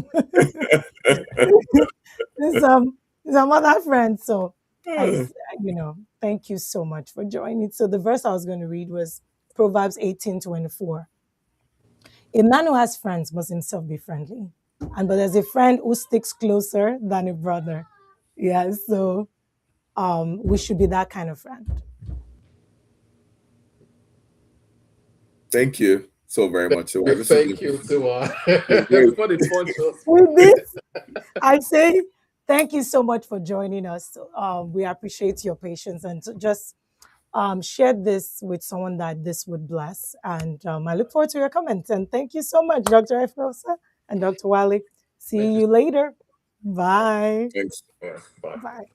There's some other friends. So thank you so much for joining. So the verse I was going to read was Proverbs 18:24. A man who has friends must himself be friendly. But there's a friend who sticks closer than a brother. Yeah, so we should be that kind of friend. Thank you so very much. So this is Thank you, Tiwa. great. Before they punch us. With this, I say thank you so much for joining us. We appreciate your patience and to just share this with someone that this would bless. And I look forward to your comments. And thank you so much, Dr. Efosa and Dr. Wale. See Thank you. you later. Bye. Thanks. Yeah, bye. Bye.